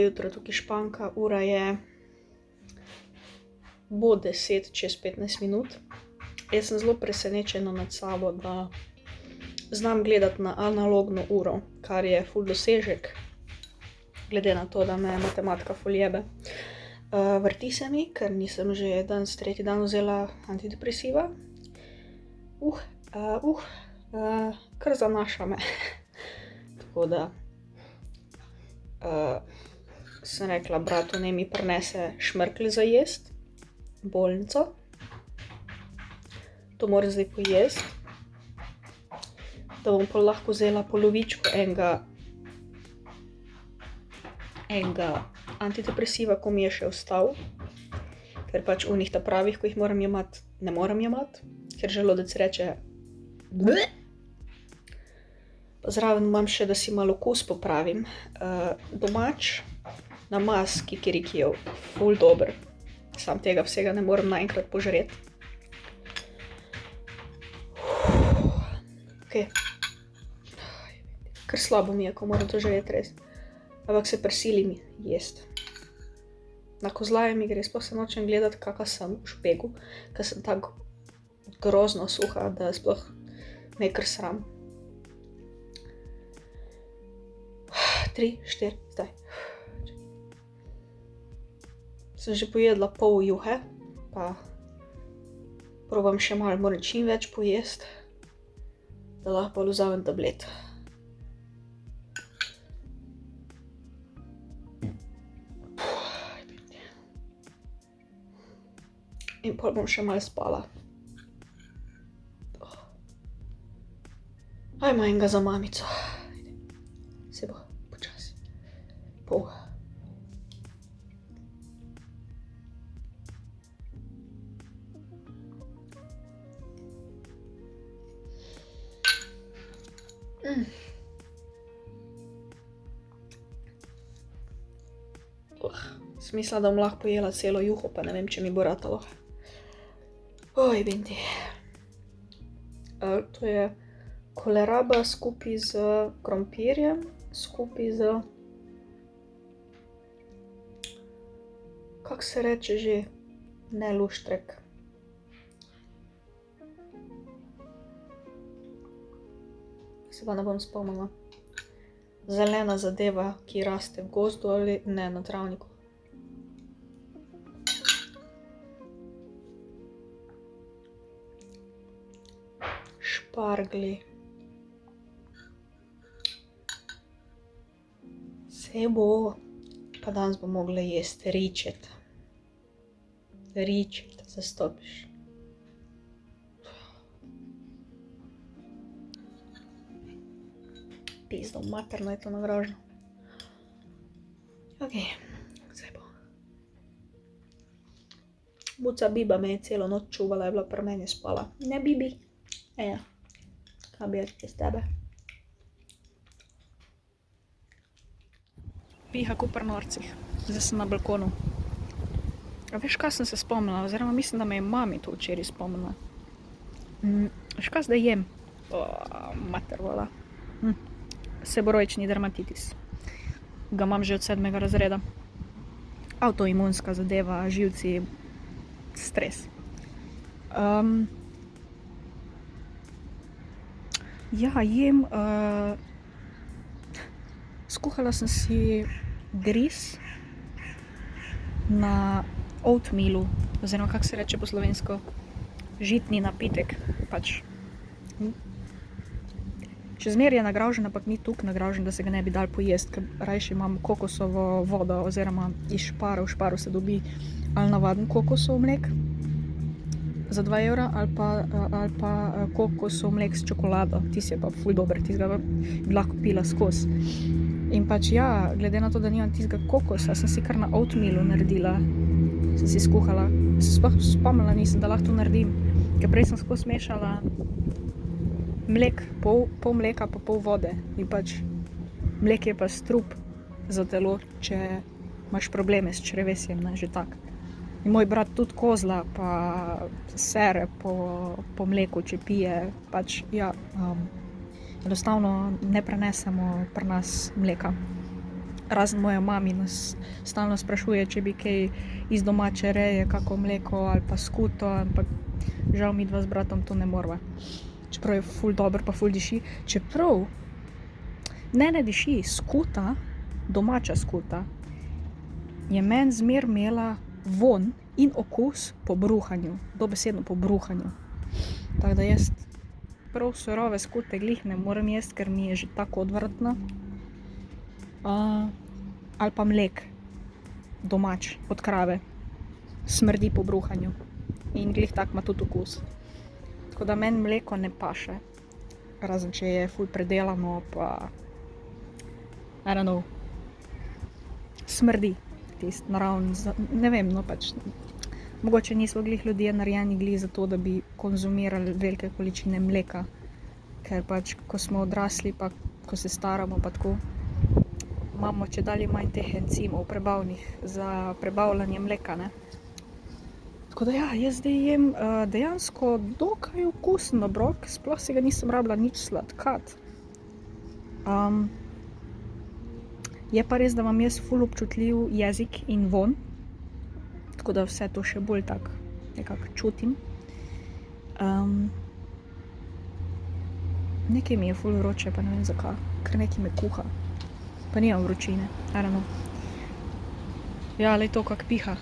jutro tukaj španka, ura je bo 10 čez 15 minut. Jaz sem zelo presenečena nad sabo, da znam gledati na analogno uro, kar je ful dosežek, glede na to, da me matematika ful jebe. Vrti se mi, ker nisem že danes tretji dan vzela antidepresiva. Kar zanaša me. Tako da sem rekla bratu, naj mi prinese šmrkelj za jest, bolnico. To moram zdaj pojesti, da bom pa lahko vzela polovičko enega antidepresiva, ko mi je še ostal, ker pač unih ta pravih, ko jih moram jemati, ne moram jemati, ker želodec reče bleh. Pa zraven imam še, da si malo okus popravim. Domač namaz kikirikijev, ful dober. Sam tega vsega ne morem naenkrat požreti. Okay. Kar slabo mi je, ko moram to žreti res. Ampak se prisilim jest. Na kozlaje mi gre, sploh se nočem gledati, kakva sem v špegu, ker sem tako grozno suha, da sploh me je kar sram. 3, 4, zdaj. Sem že pojedla pol juhe, pa probam še malo, moram čim več pojesti, da lahko vzamem tablet. In pol bom še malo spala. Ajmo enega za mamico. Se bo, počasi. Pol. Smisla, da bom lahko pojela celo juho, pa ne vem, če mi bo ratalo. Oj, binti. To je koleraba skupaj z krompirjem, skupaj z... Kako se reče že? Ne luštrek. Se pa ne bom spomnila. Zelena zadeva, ki raste v gozdu ali ne, na travniku. Šparglji. Se bo. Pa danes bo mogla jesti ričet. Ričet, zastopiš. Pizdo, materno je to nagrožno. Ok, zdaj bo. Buca Biba me je celo noč čuvala, je bila pri meni spala. Ne, Bibi. Ja, kaj bi jaz iz tebe? Piha ko pri norcih. Zdaj sem na balkonu. A veš, kaj sem se spomnila? Oziroma mislim, da me je mami to včeraj spomnila. Veš, kaj zdaj jem? Mater, vola. Seborojčni dermatitis. Ga imam že od 7. razreda. Avtoimunska zadeva, živci, stres. Ja, jem... Skuhala sem si gris na oatmealu, oziroma kako se reče po slovensko, žitni napitek, pač. Še zmeraj je nagražen, ampak ni toliko nagražen, da se ga ne bi dal pojesti, ker rajši imam kokosovo vodo, oziroma iz šparu. V šparu se dobi ali navaden kokosov mlek za 2 evra, ali pa kokosov mlek s čokolado. Tisti je pa ful dober, tistega bi lahko pila skozi. In pač ja, glede na to, da nimam tistega kokosa, sem si kar na oatmealu naredila. Sem si skuhala. Sploh spomnila nisem, da lahko to naredim. Ker prej sem skozi mešala mlek, pol mleka pa pol vode. In pač mlek je pa strup za telo, če imaš probleme s črevesjem, ne, že tak. In moj brat tudi kozla, pa sere po mleku, če pije, pač ja... Enostavno ne prenesemo pri nas mleka. Razen moja mami nas stalno sprašuje, če bi kaj iz domače reje, kako mleko ali pa skuto, ampak žal mi dva z bratom to ne morva. Čeprav je ful dobro pa ful diši. Čeprav ne diši skuta, domača skuta, je meni zmer imela von in okus po bruhanju, dobesedno po bruhanju. Tako da jaz prav surove skute glih ne morem jesti, ker mi je že tako odvratno. Ali pa mlek, domač, od krave, smrdi po bruhanju in glih tak ima tudi okus. Tako da meni mleko ne paše, razen če je ful predelano pa I don't know, smrdi tist naravni, ne vem, no pač. Mogoče nismo glih ljudje narejeni glih za to, da bi konzumirali velike količine mleka, ker pač ko smo odrasli pa ko se staramo pa tako, imamo čedalje manj teh encimov prebavnih za prebavljanje mleka, ne. Tako da ja, jaz zdaj jem dejansko dokaj okusen obrok, sploh si ga nisem rabila nič sladkati. Je pa res, da imam jaz ful občutljiv jezik in vonj, tako da vse to še bolj tak nekako čutim. Nekaj mi je ful vroče, pa ne vem zakaj, ker nekaj me kuha. Pa nimam vročine, I don't know. Ja, lej to kak piha.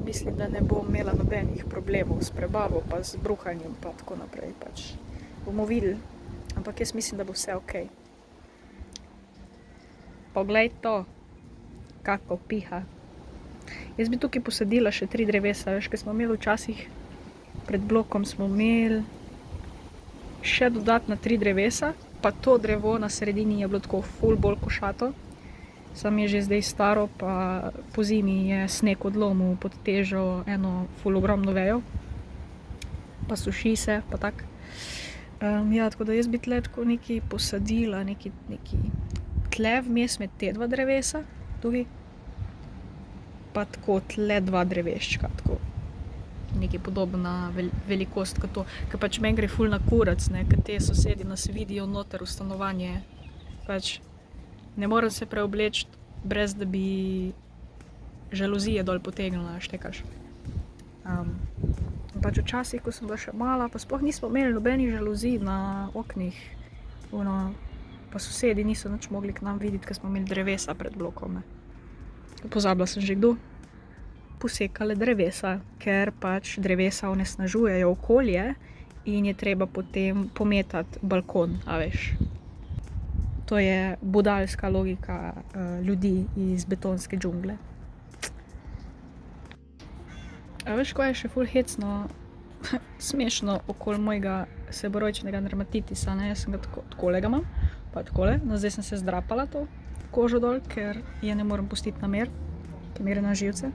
Mislim, da ne bom imela nobenih problemov s prebavo, pa z bruhanjem, pa tako naprej, pač bomo videli. Ampak jaz mislim, da bo vse okej. Poglej to, kako piha. Jaz bi tukaj posadila še 3 drevesa, veš, ker smo imeli včasih, pred blokom smo imeli še dodatna 3 drevesa, pa to drevo na sredini je bilo tako ful bolj košato. Sam je že zdaj staro, pa po zimi je sneg odlomil pod težo eno ful ogromno vejo. Pa suši se, pa tak. Ja, tako da jaz bi tle tako nekaj posadila, neki tle vmes med te 2 drevesa, tukaj. Pa tako tle 2 dreveščka, tako. Nekaj podobna velikost kot to, ker pač meni gre ful na kurac, ne, ker te sosedi nas vidijo noter v stanovanje. Pač ne morem se preobleči, brez da bi žaluzije dol potegnila, štekaš. Pač včasih, ko sem bila še mala, pa sploh nismo imeli nobenih žaluzij na oknih, pa sosedi niso nič mogli k nam videti, ker smo imeli drevesa pred blokom, ne. Pozabila sem že kdo. Posekale drevesa, ker pač drevesa onesnažujejo okolje in je treba potem pometati balkon, a veš. To je budalska logika ljudi iz betonske džungle. A veš, ko je še ful hecno, smešno okoli mojega seborojčnega dermatitisa, ne, jaz sem ga takole ga imam, pa takole, no zdaj sem se zdrapala to kožo dol, ker je ne morem pustiti na mer, ker mi gre na živce.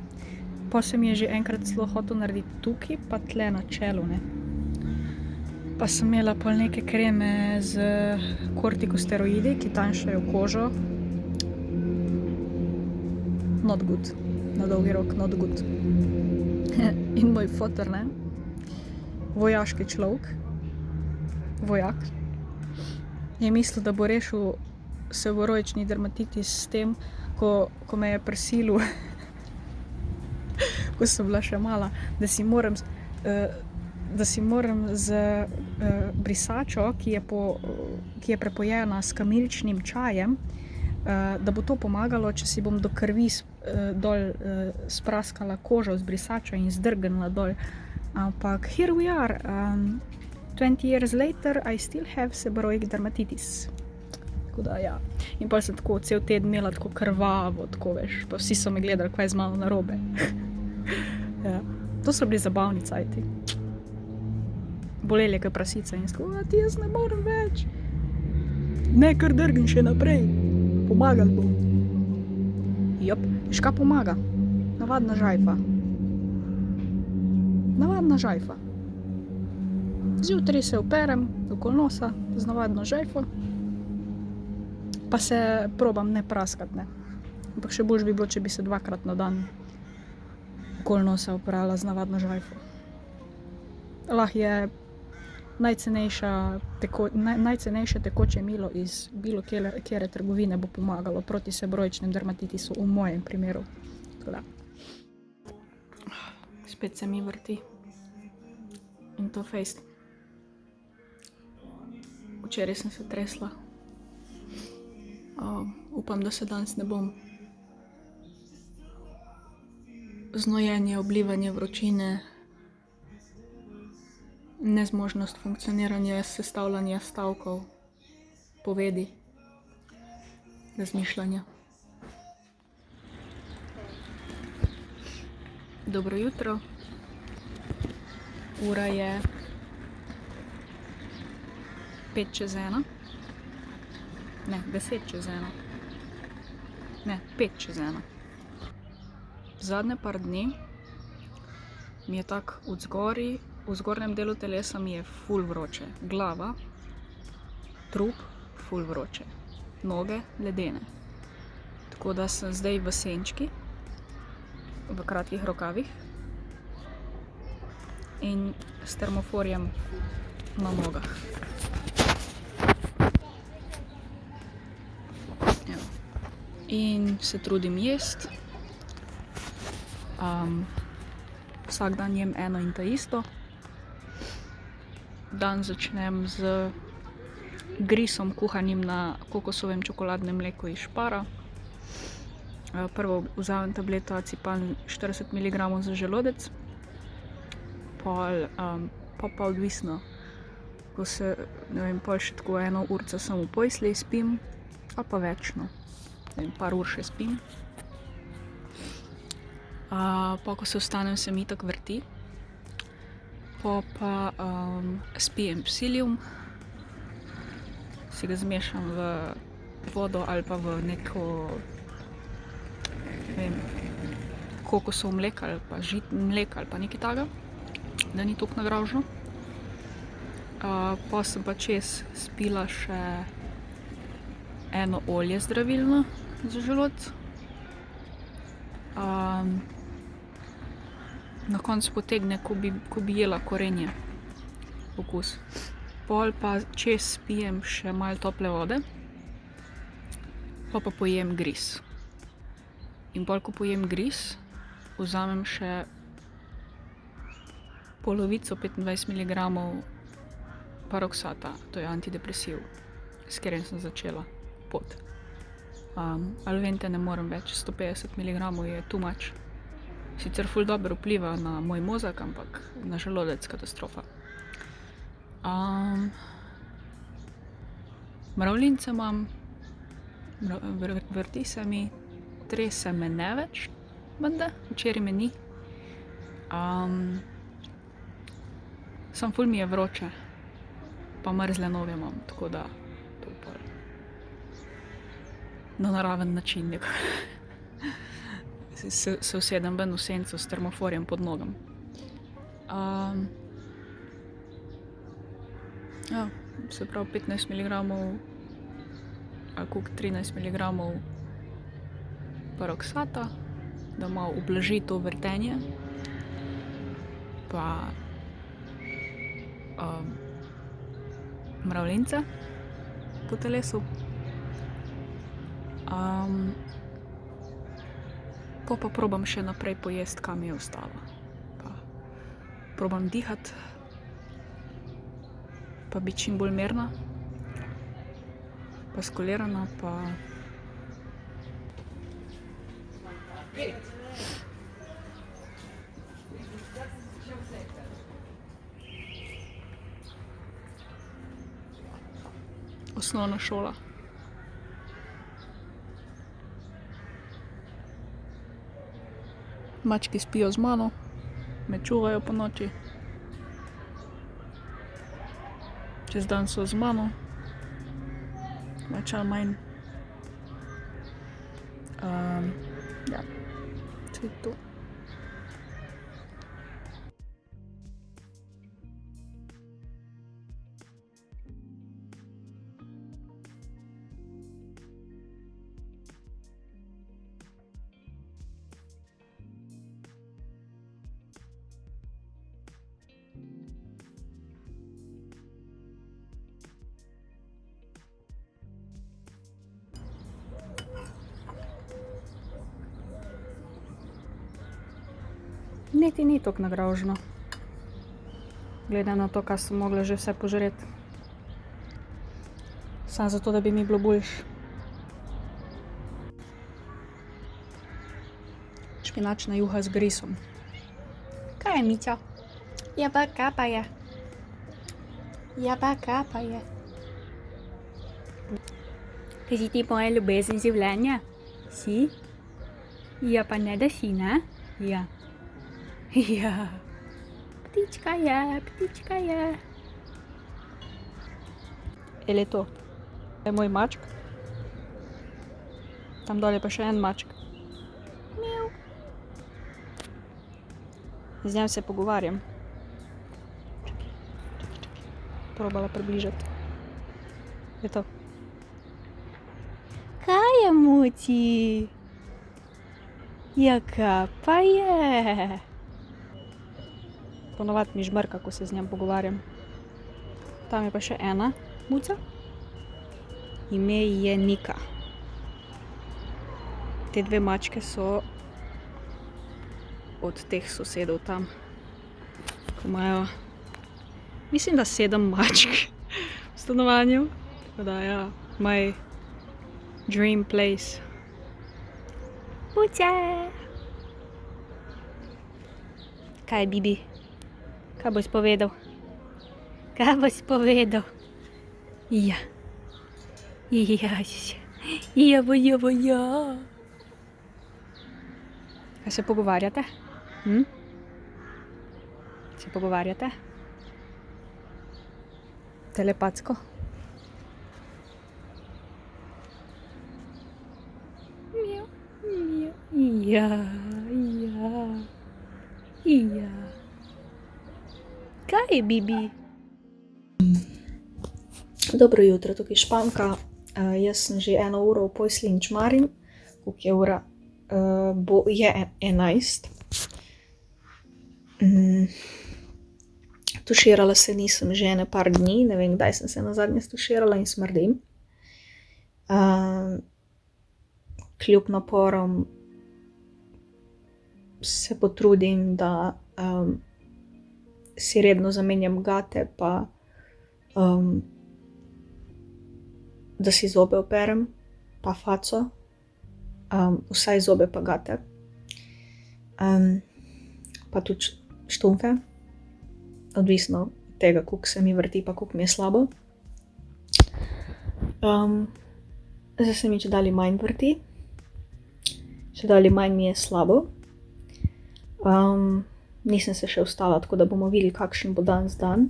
Pa se mi je že enkrat celo hotel narediti tukaj, pa tle na čelu, ne. Pa sem imela pol neke kreme z kortikosteroidi, ki tanjšajo kožo. Not good. Na dolgi rok, not good. In moj foter, ne, vojaški človek, vojak, je mislil, da bo rešil seborojčni dermatitis s tem, ko me je prisilil, ko sem bila še mala, da si moram z brisačo, ki je prepojena s kamiličnim čajem, da bo to pomagalo, če si bom do krvi dol spraskala kožo z brisačo in zdrgnila dol. Ampak here we are, 20 years later, I still have seborrhoic dermatitis. Tako da, ja. In potem sem tako cel teden imela tako krvavo, tako veš, pa vsi so me gledali, kaj je z mano narobe. Ja. To so bili zabavni cajti. Boleli je kot prasica in tako, ti jaz ne morem več. Ne, kar drgni še naprej. Pomagal bo. Jop, veš kaj pomaga? Navadna žajfa. Navadna žajfa. Zjutraj se operem okoli nosa z navadno žajfo, pa se probam ne praskati, ne. Ampak še boljše bi bilo, če bi se 2-krat na dan okoli nosa operala z navadno žajfo. Lahko je najcenejše tekoče milo iz bilo kjere trgovine bo pomagalo proti seboroičnem dermatitisu v mojem primeru. Tako da. Spet se mi vrti. In to fejst. Včeraj sem se tresla. Upam, da se danes ne bom. Znojenje, oblivanje, vročine, nezmožnost funkcioniranja, sestavljanja stavkov, povedi, razmišljanja. Dobro jutro. Ura je 1:05. Ne, 1:10. Ne, 1:05. Zadnje par dni mi je tako v zgornjem delu telesa mi je ful vroče. Glava, trup, ful vroče. Noge, ledene. Tako da sem zdaj v senčki, v kratkih rokavih in s termoforjem na nogah. In se trudim jesti. Vsak dan jem eno in ta isto. Dan začnem z grisom, kuhanim na kokosovem čokoladnem mleku iz Spara. Prvo vzamem tableto Acipan 40 mg za želodec, pol pa odvisno, ko se, ne vem, pol še tako 1 urico sem v postelji, spim, ali pa več, no, ne vem, par ur še spim. Pa ko se vstanem, se mi itak vrti. Po pa spijem psilium, si ga zmešam v vodo ali pa v neko, ne vem, kokosov mleko ali pa mleko ali pa nekaj takega, da ni toliko nagravžno. Pol sem pa čez spila še eno olje zdravilno za želodec. Na koncu potegne, ko bi jela korenje, okus. Pol pa čez pijem še malo tople vode, pa pojem gris. In pol, ko pojem gris, vzamem še polovico 25 mg paroksata, to je antidepresiv, s katerim sem začela pot. Alvente ne morem več, 150 mg je too much. Sicer ful dobro vpliva na moj mozak, ampak na želodec katastrofa. Mravljince imam, vrti se mi, trese me ne več, menda, včeraj me ni. Samo ful mi je vroče, pa mrzle noge imam, tako da to pol na naraven način nekako. Se usedem ven v senco s termoforjem pod nogam. Se pravi 15 mg ali koliko, 13 mg paroksata, da malo ublaži to vrtenje. Pa mravljince po telesu. Pa probam še naprej pojesti, kaj mi je ostalo. Pa probam dihati, pa biti čim bolj mirna, pa skolirana, pa osnovna šola. Mački spijo z mano, me čuvajo ponoči. Čez dan so z mano, več ali manj. Ja, to je to. niti ni toliko nagrauženo. Glede na to, kaj sem mogla že vse požreti. Samo zato, da bi mi bilo boljše. Špinačna juha z grisom. Kaj je, Mica? Ja pa kaj pa je? Ja pa kaj pa je? Kaj si ti moja ljubezen življenja? Si? Ja pa ne, da si, ne? Ja. Ja. Ptička je, ptička je. Je to? Je moj mačk. Tam dol je pa še en mačk. Miau. Z njim se pogovarjam. Probala približati. Je to. Kaj je, Muci? Ja, kaj pa je? Ponovadi mi žmrka, ko se z njim pogovarjam. Tam je pa še ena muca. Ime je Nika. Te dve mačke so od teh sosedov tam, ko imajo, mislim, da 7 mačk v stanovanju. Tako da, ja, my dream place. Muce! Kaj je, Bibi? Kaj boš povedal? Kaj boš povedal? Ja. Ja. Ja. Kaj se pogovarjate? Se pogovarjate? Telepatsko? Mjau, mjau. Ja. Ja. Kaj je, Bibi? Dobro jutro, tukaj Španka. Jaz sem že 1 uro v posli in čmarim. Koliko je ura? Je 11. Tuširala se nisem že ene par dni, ne vem, kdaj sem se nazadnje stuširala in smrdim. Kljub naporom se potrudim, da si redno zamenjam gate, pa da si zobe operem, pa faco, vsaj zobe pa gate, pa tudi štumfe, odvisno od tega, koliko se mi vrti, pa koliko mi je slabo. Zdaj se mi čedalje manj vrti, čedalje manj mi je slabo. Nisem se še vstala, tako da bomo videli, kakšen bo danes dan.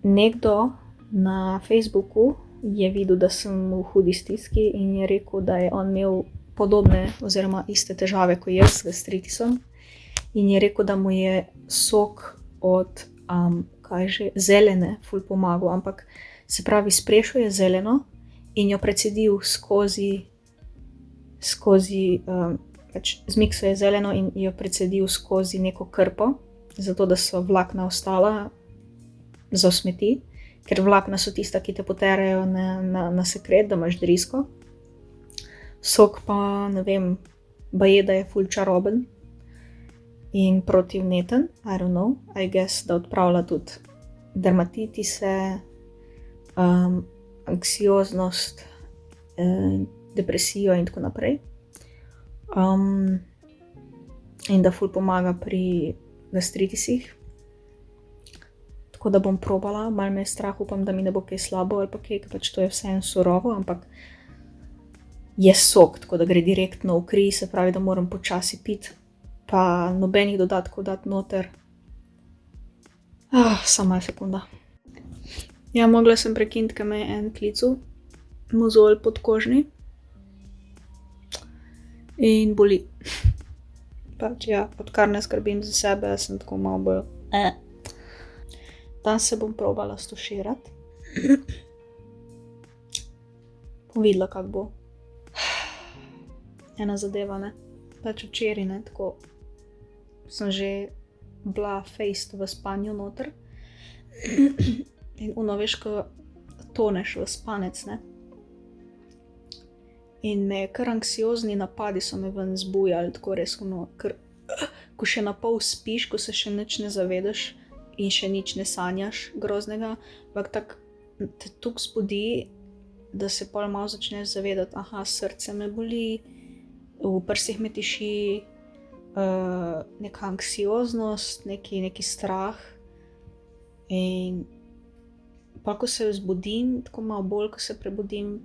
Nekdo na Facebooku je videl, da sem v hudi stiski in je rekel, da je on imel podobne oziroma iste težave kot jaz s gastritisom in je rekel, da mu je sok od zelene ful pomagal, ampak se pravi, sprešuje zeleno in jo precedil skozi zmiksuje zeleno in jo precedil skozi neko krpo, zato da so vlakna ostala za smeti, ker vlakna so tista, ki te poterejo na sekret, da imaš drisko. Sok pa, ne vem, baje, da je ful čaroben in protivneten, I don't know, I guess, da odpravlja tudi dermatitise, anksioznost, depresijo in tako naprej. In da ful pomaga pri gastritisih. Tako da bom probala, malo me je strah, upam, da mi ne bo kaj slabo ali pa kaj, pač to je vseeno surovo, ampak je sok, tako da gre direktno v kri, se pravi, da moram počasi piti, pa nobenih dodatkov dati noter. Samo malo sekunda. Ja, mogla sem prekiniti, ker me je en klical, mozolj podkožni. In boli. Pač ja, odkar ne skrbim za sebe, sem tako malo bolj Danes se bom probala stuširati. Bom videla, kako bo. Ena zadeva, ne. Pač včeraj, ne, tako sem že bila fejst v spanju noter. In ono, veš, ko toneš v spanec, ne. In me kar anksiozni napadi so me ven zbujali, tako res ono, kar ko še na pol spiš, ko se še nič ne zavedaš in še nič ne sanjaš groznega, ampak tako te toliko zbudi, da se pol malo začneš zavedati, aha, srce me boli, v prsih me tiši, neka anksioznost, neki strah. In pa ko se zbudim, tako malo bolj, ko se prebudim,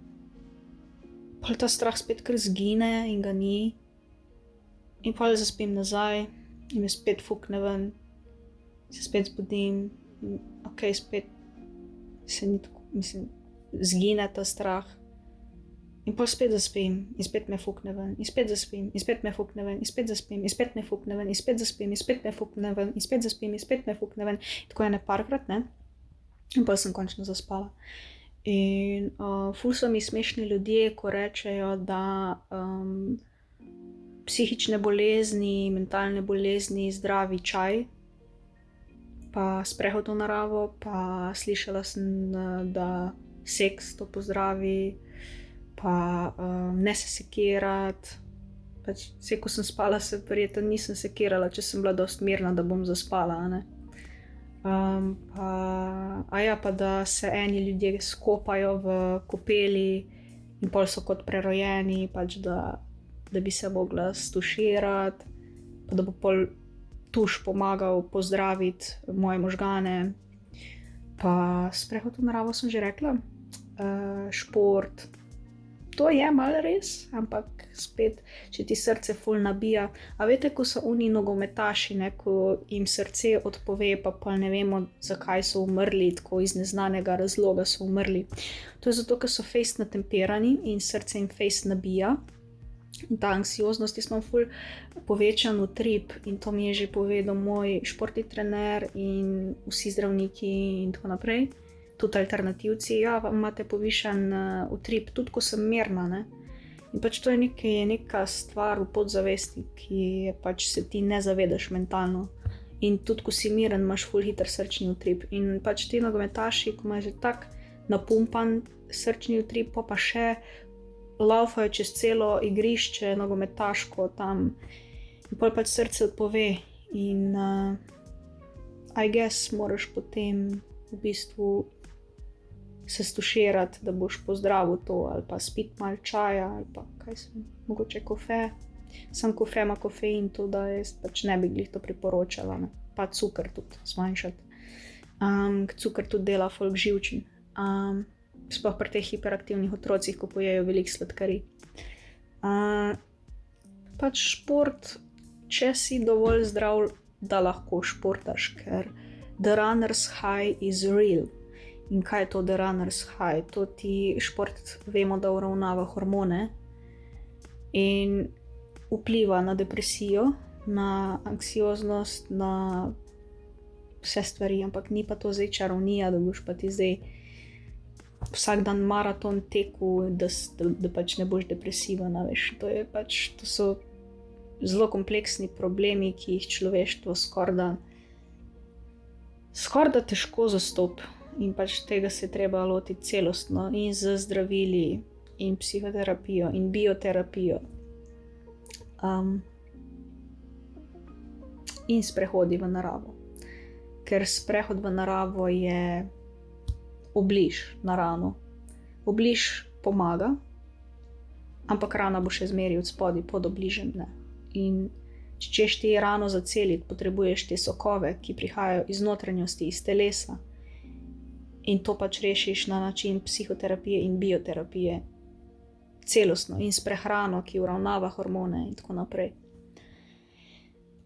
pol ta strah spet kar zgine in ga ni. In pol zaspim nazaj in me spet fukne ven, se spet zbudim in okej, spet se ni tako, mislim, zgine ta strah. In pol spet zaspim in spet me fukne ven, in spet zaspim in spet me fukne ven, in spet zaspim in spet me fukne ven, in spet zaspim in spet me fukne ven, in spet zaspim in spet me fukne ven. Tako ene parkrat, ne. In pol sem končno zaspala. In ful so mi smešni ljudje, ko rečejo, da psihične bolezni, mentalne bolezni zdravi čaj, pa sprehod v naravo, pa slišala sem, da seks to pozdravi, pa ne se sekirat. Pač vse, ko sem spala, se verjetno nisem sekirala, če sem bila dosti mirna, da bom zaspala, a ne. Pa da se eni ljudje skopajo v kopeli in pol so kot prerojeni, pač da bi se mogla stuširati, pa da bo pol tuš pomagal pozdraviti moje možgane. Pa sprehod v naravo sem že rekla, šport, to je malo res, ampak spet, če ti srce ful nabija. A veste, ko so oni nogometaši, ne, ko jim srce odpove, pa ne vemo, zakaj so umrli, tako iz neznanega razloga so umrli. To je zato, ker so fejst natempirani in srce jim fejst nabija. In ta anksioznost, jaz imam ful povečan utrip in to mi je že povedal moj športni trener in vsi zdravniki in tako naprej. Tudi alternativci, ja, imate povišan utrip, tudi ko sem mirna, ne. In pač to je neka stvar v podzavesti, ki je pač se ti ne zavedaš mentalno. In tudi ko si miren, imaš ful hiter srčni utrip. In pač ti nogometaši, ko imajo že tak napumpan srčni utrip, pa še laufajo čez celo igrišče nogometaško tam in pol pač srce odpove in I guess moraš potem v bistvu se stuširati, da boš pozdravil to, ali pa spiti malo čaja, ali pa kaj sem, mogoče kofe. Sam kofe ima kofein, to da jaz pač ne bi glih to priporočala, ne. Pa cuker tudi zmanjšati. Cuker tudi dela folk živčen. Sploh pri teh hiperaktivnih otrocih, ko pojejo veliko sladkarij. Pač šport, če si dovolj zdrav, da lahko športaš, ker the runner's high is real. In kaj je to the runner's high? To ti šport vemo, da uravnava hormone in vpliva na depresijo, na anksioznost, na vse stvari, ampak ni pa to zdaj čarovnija, da boš pa ti zdaj vsak dan maraton teku, da pač ne boš depresiven, veš. To so zelo kompleksni problemi, ki jih človeštvo skorda težko zastopi. In pač tega se je treba lotiti celostno in z zdravili in psihoterapijo in bioterapijo. In sprehodi v naravo. Ker sprehod v naravo je obliž na rano. Obliž pomaga, ampak rana bo še zmeraj od spodaj pod obližem, ne. In če češ ti rano zaceliti, potrebuješ te sokove, ki prihajajo iz notranjosti, iz telesa. In to pač rešiš na način psihoterapije in bioterapije. Celostno in s prehrano, ki uravnava hormone in tako naprej.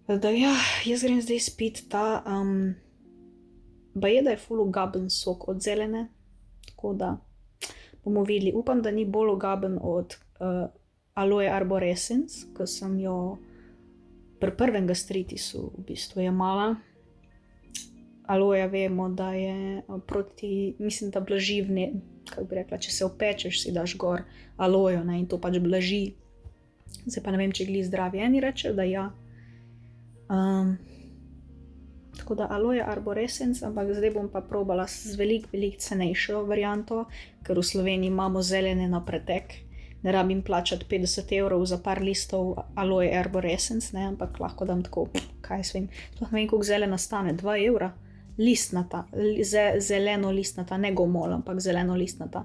Da ja, jaz grem zdaj spit ta, baje, da je ful ugaben sok od zelene, tako da bomo videli. Upam, da ni bolj ugaben od aloe arborescens, ko sem jo pri prvem gastritisu v bistvu jemala. Aloja vemo, da je proti, mislim, da blaži kako bi rekla, če se opečeš, si daš gor alojo, ne, in to pač blaži. Zdaj pa ne vem, če glih zdravi. Eni rečejo, da ja. Tako da aloe arborescens, ampak zdaj bom pa probala z veliko cenejšo varianto, ker v Sloveniji imamo zelene na pretek. ne rabim plačati 50 € za par listov Aloe Arborescens, ne, ampak lahko dam tako, kaj svem, sploh ne vem, koliko zelena stane, 2 € listnata, zeleno listnata, ne gomol, ampak zeleno listnata.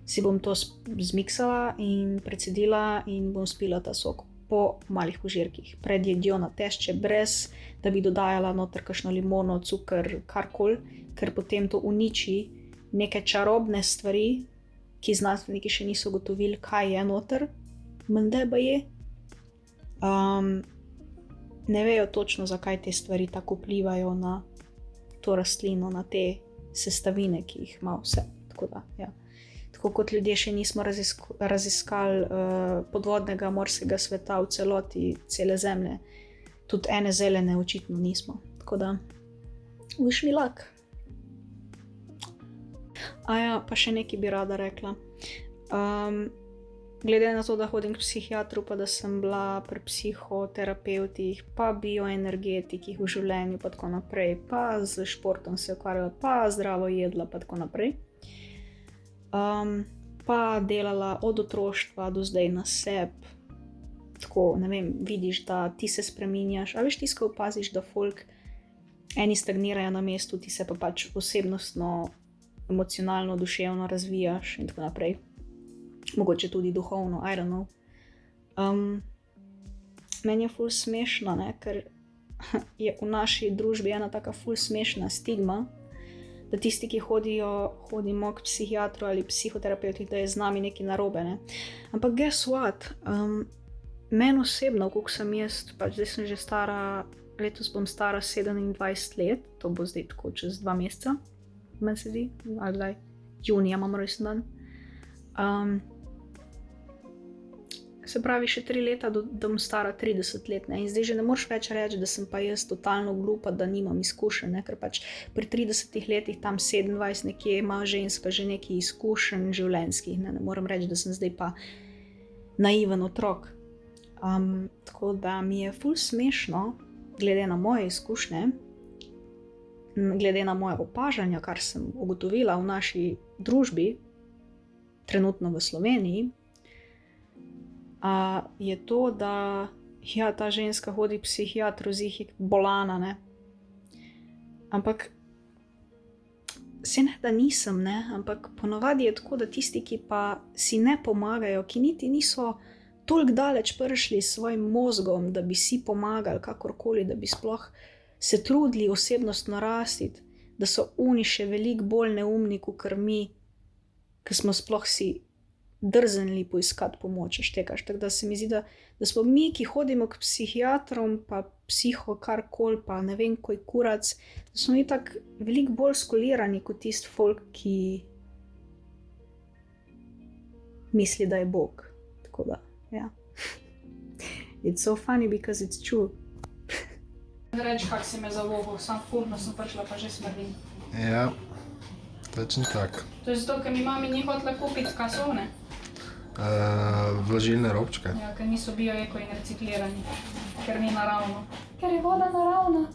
Si bom to zmiksala in precedila in bom spila ta sok po malih požirkih, pred jedjo na tešče, brez da bi dodajala noter kakšno limono, cukor, karkoli, ker potem to uniči neke čarobne stvari, ki znanstveniki še niso ugotovili, kaj je noter, menda baje. Ne vejo točno, zakaj te stvari tako vplivajo na to rastlino, na te sestavine, ki jih ima vse. Tako da, ja. Tako kot ljudje še nismo raziskali podvodnega morskega sveta v celoti, cele zemlje, tudi ene zelene očitno nismo. Tako da, wish me luck. Ja, pa še nekaj bi rada rekla. Glede na to, da hodim k psihiatru, pa da sem bila pri psihoterapevtih, pa bioenergetikih v življenju, pa tako naprej, pa z športom se ukvarjala, pa zdravo jedla, pa tako naprej. Pa delala od otroštva do zdaj na sebi. Tako, ne vem, vidiš, da ti se spreminjaš, a veš, ti ko opaziš, da folk eni stagnirajo na mestu, ti se pa pač osebnostno, emocionalno, duševno razvijaš in tako naprej. Mogoče tudi duhovno, I don't know. Meni je ful smešno, ne, ker je v naši družbi ena taka ful smešna stigma, da tisti, ki hodimo k psihiatru ali psihoterapeutu, da je z nami nekaj narobe, ne. Ampak guess what? Meni osebno, koliko sem jaz, pač zdaj sem že stara, letos bom stara 27 let, to bo zdaj tako čez 2 meseca, meni se zdi, ali daj, junija imam rojsten dan. Se pravi, še 3 leta, da bom stara 30 let, ne? In zdaj že ne moreš več reči, da sem pa jaz totalno glupa, da nimam izkušenj, ne? Ker pač pri 30 letih, tam 27 nekje, ima ženska že nekaj izkušenj življenjskih, ne morem reči, da sem zdaj pa naiven otrok. Tako da mi je ful smešno, glede na moje izkušnje, glede na moje opažanja, kar sem ugotovila v naši družbi, trenutno v Sloveniji, je to, da ja, ta ženska hodi k psihiatru, zih bolana, ne. Ampak se ne, da nisem, ne, ampak ponavadi je tako, da tisti, ki pa si ne pomagajo, ki niti niso toliko daleč prišli s svojim mozgom, da bi si pomagali kakorkoli, da bi sploh se trudili osebnostno rastiti, da so oni še veliko bolj neumni, kakor mi, ki smo sploh si drznili poiskati pomoč, štekaš. Tako da se mi zdi, da smo mi, ki hodimo k psihiatrom, pa psiho karkoli, pa ne vem, koj kurac, da smo mi tako veliko bolj skolirani kot tisti folk, ki misli, da je Bog. Tako da, ja. It's so funny because it's true. Reči, kak si me zavogal, sam furno sem prišla, pa že smrdim. Ja, točno tako. To je zato, ker mi mami ni hotela kupiti kasovne. Vlažilne robčke. Ja, ker niso bio-eko in reciklirani, ker ni naravno. Ker je voda naravna.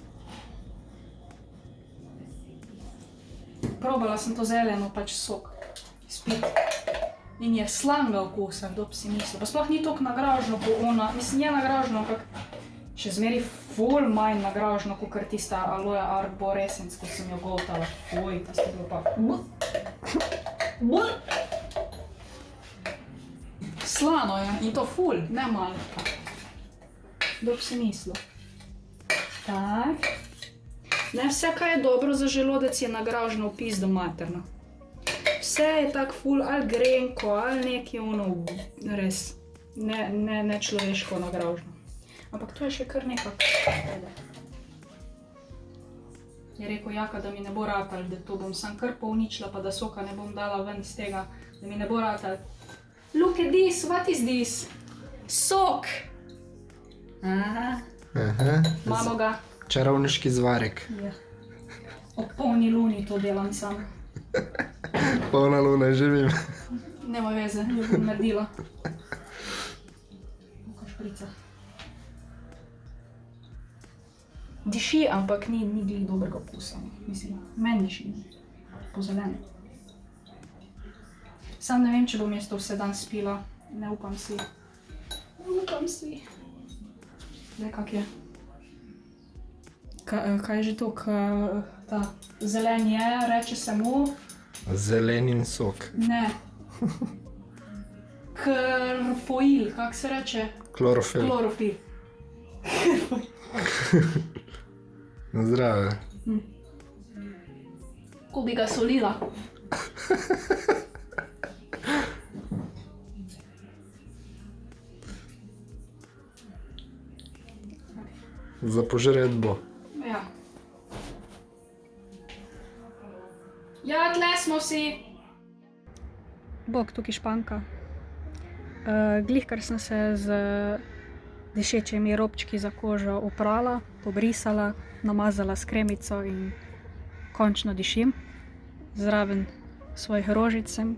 Probala sem to zeleno, pač sok, spit. In je slanga okusa, kdo bi si mislil. Pa sploh ni toliko nagražno, ko ona, mislim, je nagražno, ampak še zmeri ful manj nagražno, kakor tista Aloe Arborescens, ko sem jo goltala. Oj, ta ste bilo pa... Slano je, in to ful, ne malo. Kdo bi si mislil. Tak. Ne, vse, kaj je dobro za želodec, je nagražno v pizdo materno. Vse je tak ful, ali grenko, ali nekaj ono, res, ne človeško nagražno. Ampak to je še kar nekak. Je rekel Jaka, da mi ne bo ratal, da to bom sam kar povničila, pa da soka ne bom dala ven iz tega, da mi ne bo ratal. Look at this, what is this? Sok! Aha. Imamo ga. Čarovniški zvarek. Ja. Ob polni luni to delam sam. Polna luna, živim. Nema veze, jo bom naredila. Kako šprica. Diši, ampak ni glih dobrega okusa. Mislim, meni diši. Po zeleno. Sam ne vem, če bom jaz to vse dan spila. Ne upam si. Ne, kak je? Kaj je že to, ta zelen je, reče se mu? Zelenin sok. Ne. Krfoil, kak se reče? Klorofil. Klorofil. Na zdravje. Ko bi ga solila. Za požret bo. Ja. Ja, tle smo si. Bog, tukaj španka. Glihkar sem se z dišečimi robčki za kožo oprala, pobrisala, namazala s kremico in končno dišim. Zraven svojih rožic sem,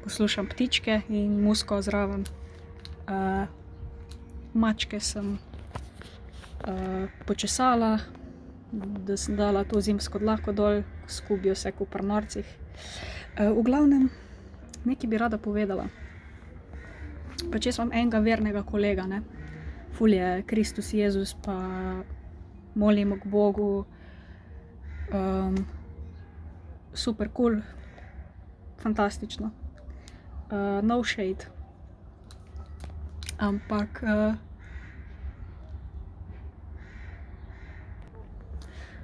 poslušam ptičke in musko zraven. Mačke sem počesala, da sem dala to zimsko dlako dol, skubijo se ko pri norcih. V glavnem, nekaj bi rada povedala. Pač jaz imam enega vernega kolega, ne. Ful je Kristus Jezus, pa molimo k Bogu. Super cool, fantastično. No shade. Ampak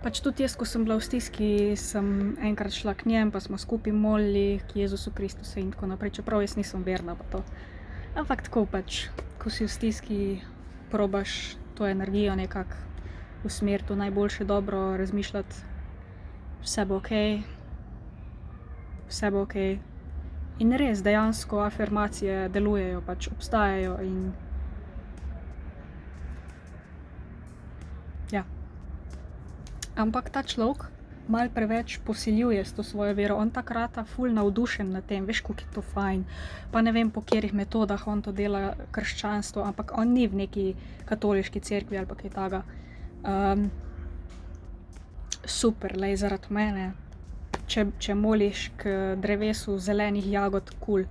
pač tudi jaz, ko sem bila v stiski, sem enkrat šla k njem, pa smo skupaj molili k Jezusu Kristusu in tako naprej, čeprav jaz nisem verna pa to. Ampak tako pač, ko si v stiski, probaš to energijo nekako usmeriti v najboljše dobro, razmišljati, vse bo okej, vse bo okej. In res, dejansko afirmacije delujejo, pač obstajajo in ja. Ampak ta človek malo preveč posiljuje s to svojo vero. On takrata ful navdušen nad tem, veš, koliko je to fajn. Pa ne vem, po katerih metodah on to dela krščanstvo, ampak on ni v neki katoliški cerkvi ali pa kaj takega. Super, lej, zaradi mene, če moliš k drevesu zelenih jagod, cool.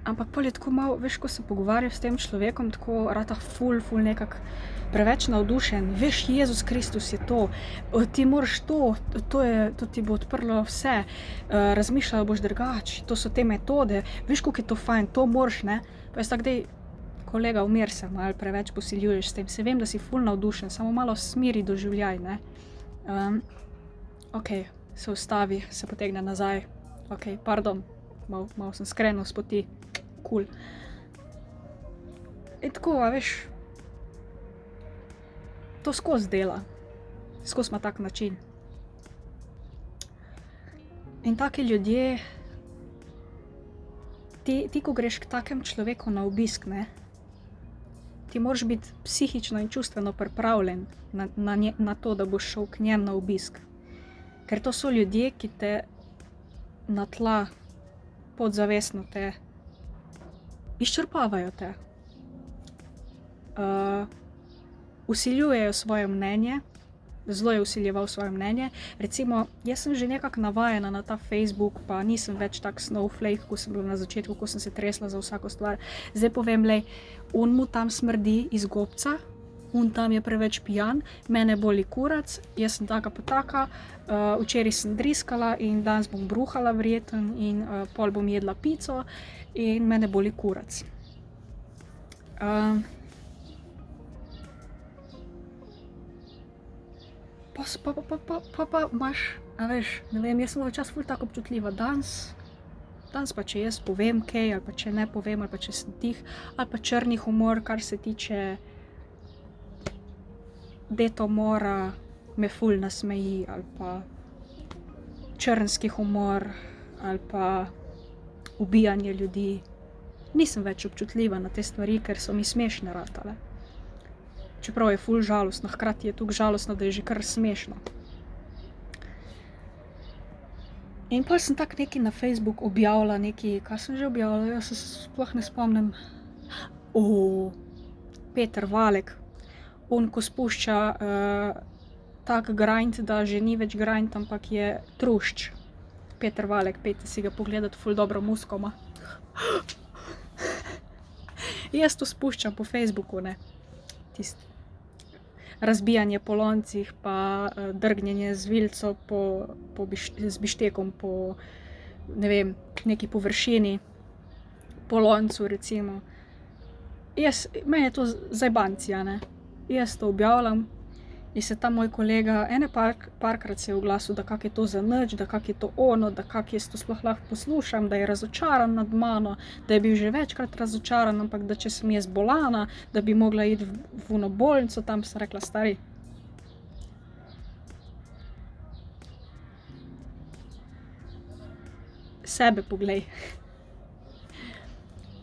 Ampak pol je tako malo, veš, ko se pogovarjaš s tem človekom, tako rata ful nekak preveč navdušen. Veš, Jezus Kristus je to, ti moraš to ti bo odprlo vse, razmišljala boš drugače, to so te metode, veš, koliko je to fajn, to moraš, ne. Pa jaz tako, dej, kolega, umir se, malo preveč posiljuješ s tem, se vem, da si ful navdušen, samo malo smiri doživljaj, ne. Okej, se ustavi, se potegne nazaj, okej, pardon, malo sem skrenil s poti, cool. In tako, a veš, to skozi dela, skozi ima tak način. In taki ljudje, ti ko greš k takem človeku na obisk, ne, ti moraš biti psihično in čustveno pripravljen na to, da boš šel k njem na obisk. Ker to so ljudje, ki te na tla podzavestno te izčrpavajo te. Vsiljujejo svoje mnenje, zelo je vsiljeval svoje mnenje. Recimo, jaz sem že nekako navajena na ta Facebook, pa nisem več tak snowflake, ko sem bila na začetku, ko sem se tresla za vsako stvar. Zdaj povem, lej, on mu tam smrdi iz gobca, on tam je preveč pijan, mene boli kurac, jaz sem taka pa taka, včeraj sem driskala in danes bom bruhala verjetno in pol bom jedla pico in mene boli kurac. Pa imaš, a veš, ne vem, jaz sem včasih ful tako občutljiva, danes pa če jaz povem kaj, ali pa če ne povem, ali pa če sem tih, ali pa črni humor, kar se tiče detomora, me ful nasmeji, ali pa črnski humor, ali pa ubijanje ljudi. Nisem več občutljiva na te stvari, ker so mi smešne ratale. Čeprav je ful žalostno, hkrati je toliko žalostno, da je že kar smešno. In pol sem tako nekaj na Facebook objavila, nekaj, kaj sem že objavila, jaz se sploh ne spomnim. Peter Valek, on ko spušča tak grind, da že ni več grind, ampak je trušč. Peter Valek, pejte si ga pogledati, ful dobro musko ima. Jaz to spuščam po Facebooku, ne. Tisto razbijanje po loncih, pa drgnjenje z vilico z bištekom po, ne vem, neki površini, po loncu recimo. Meni je to zajbancija, ne. Jaz to objavljam in se ta moj kolega parkrat se je oglasil, da kak je to za nič, da kak je to ono, da kak jaz to sploh lahko poslušam, da je razočaran nad mano, da je bil že večkrat razočaran, ampak da če sem jaz bolana, da bi mogla iti v ono bolnico, tam sem rekla, stari. Sebe poglej.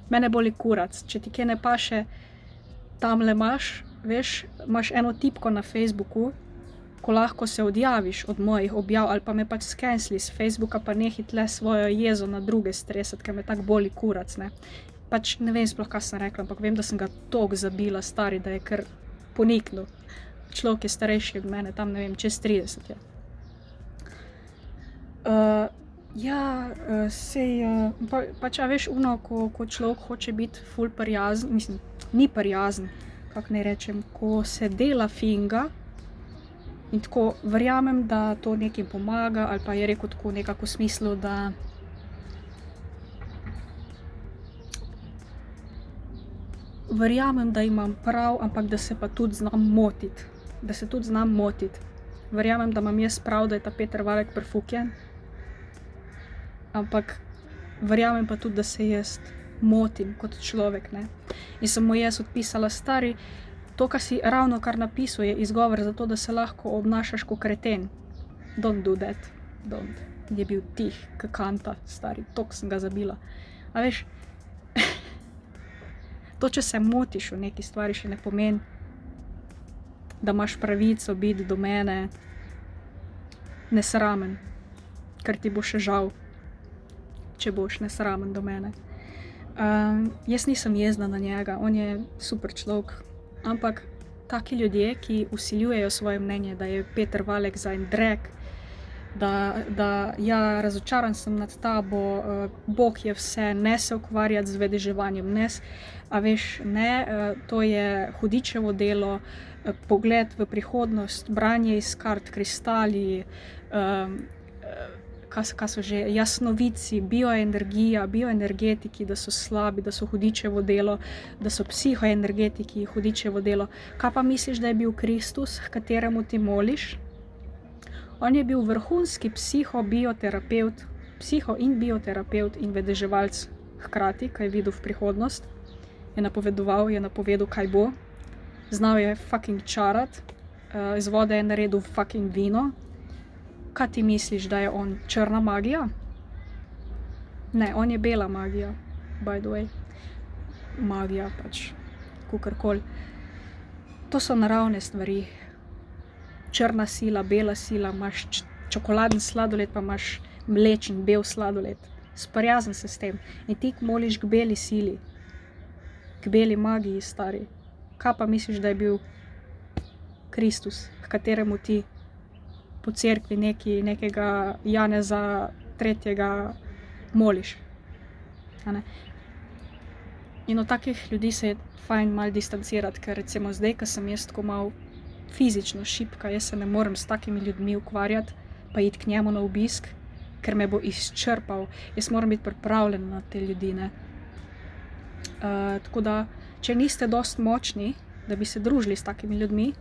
Mene boli kurac, če ti kaj ne paše, tamle imaš, veš, imaš eno tipko na Facebooku, ko lahko se odjaviš od mojih objav ali pa me pač scanceli z Facebooka, pa nehi tle svojo jezo na druge stresati, ker me tako boli kurac, ne. Pač ne vem sploh, kaj sem rekla, ampak vem, da sem ga toliko zabila, stari, da je kar poniknil. Človek je starejši od mene, tam ne vem, čez 30 je. Pač, a veš, ko človek hoče biti ful prijazen, mislim, ni prijazen, kako naj rečem, ko se dela finga in tako verjamem, da to nekim pomaga, ali pa je rekel tako nekako v smislu, da verjamem, da imam prav, ampak da se pa tudi znam motiti. Verjamem, da imam jaz prav, da je ta Peter Valek prefukjen, ampak verjamem pa tudi, da se jaz motim kot človek, ne. In sem mu jaz odpisala, stari, to, kar si ravno kar napisal, je izgovor za to, da se lahko obnašaš kot kreten. Don't do that, don't. Je bil tih, k kanta, stari, toliko sem ga zabila. A veš, to, če se motiš v neki stvari, še ne pomeni, da imaš pravico biti do mene nesramen, ker ti bo še žal, če boš nesramen do mene. Jaz nisem jezna na njega, on je super človek, ampak taki ljudje, ki vsiljujejo svoje mnenje, da je Peter Valek za en drek, da ja, razočaran sem nad tabo, Bog je vse, ne se ukvarjati z vedeževanjem, a veš, ne, to je hudičevo delo, pogled v prihodnost, branje iz kart, kristali, kaj so že, jasnovidci, bioenergija, bioenergetiki, da so slabi, da so hudičevo delo, da so psihoenergetiki, hudičevo delo. Kaj pa misliš, da je bil Kristus, h kateremu ti moliš? On je bil vrhunski psiho in bioterapevt in vedeževalc hkrati, kaj je videl v prihodnost, je napovedal, kaj bo. Znal je fucking čarati, iz vode je naredil fucking vino. Kaj ti misliš, da je on črna magija? Ne, on je bela magija, by the way. Magija pač, kakorkoli. To so naravne stvari. Črna sila, bela sila, imaš čokoladen sladoled, pa imaš mlečen, bel sladoled. Sprijazen se s tem. In ti moliš k beli sili, k beli magiji, stari. Kaj pa misliš, da je bil Kristus, h kateremu ti po cerkvi nekega Janeza III. Moliš? A ne? In od takih ljudi se je fajn malo distancirati, ker recimo zdaj, ko sem jaz tako malo fizično šibka, jaz se ne morem s takimi ljudmi ukvarjati, pa iti k njemu na obisk, ker me bo izčrpal. Jaz moram biti pripravljena na te ljudi, ne. Tako da, če niste dost močni, da bi se družili s takimi ljudmi,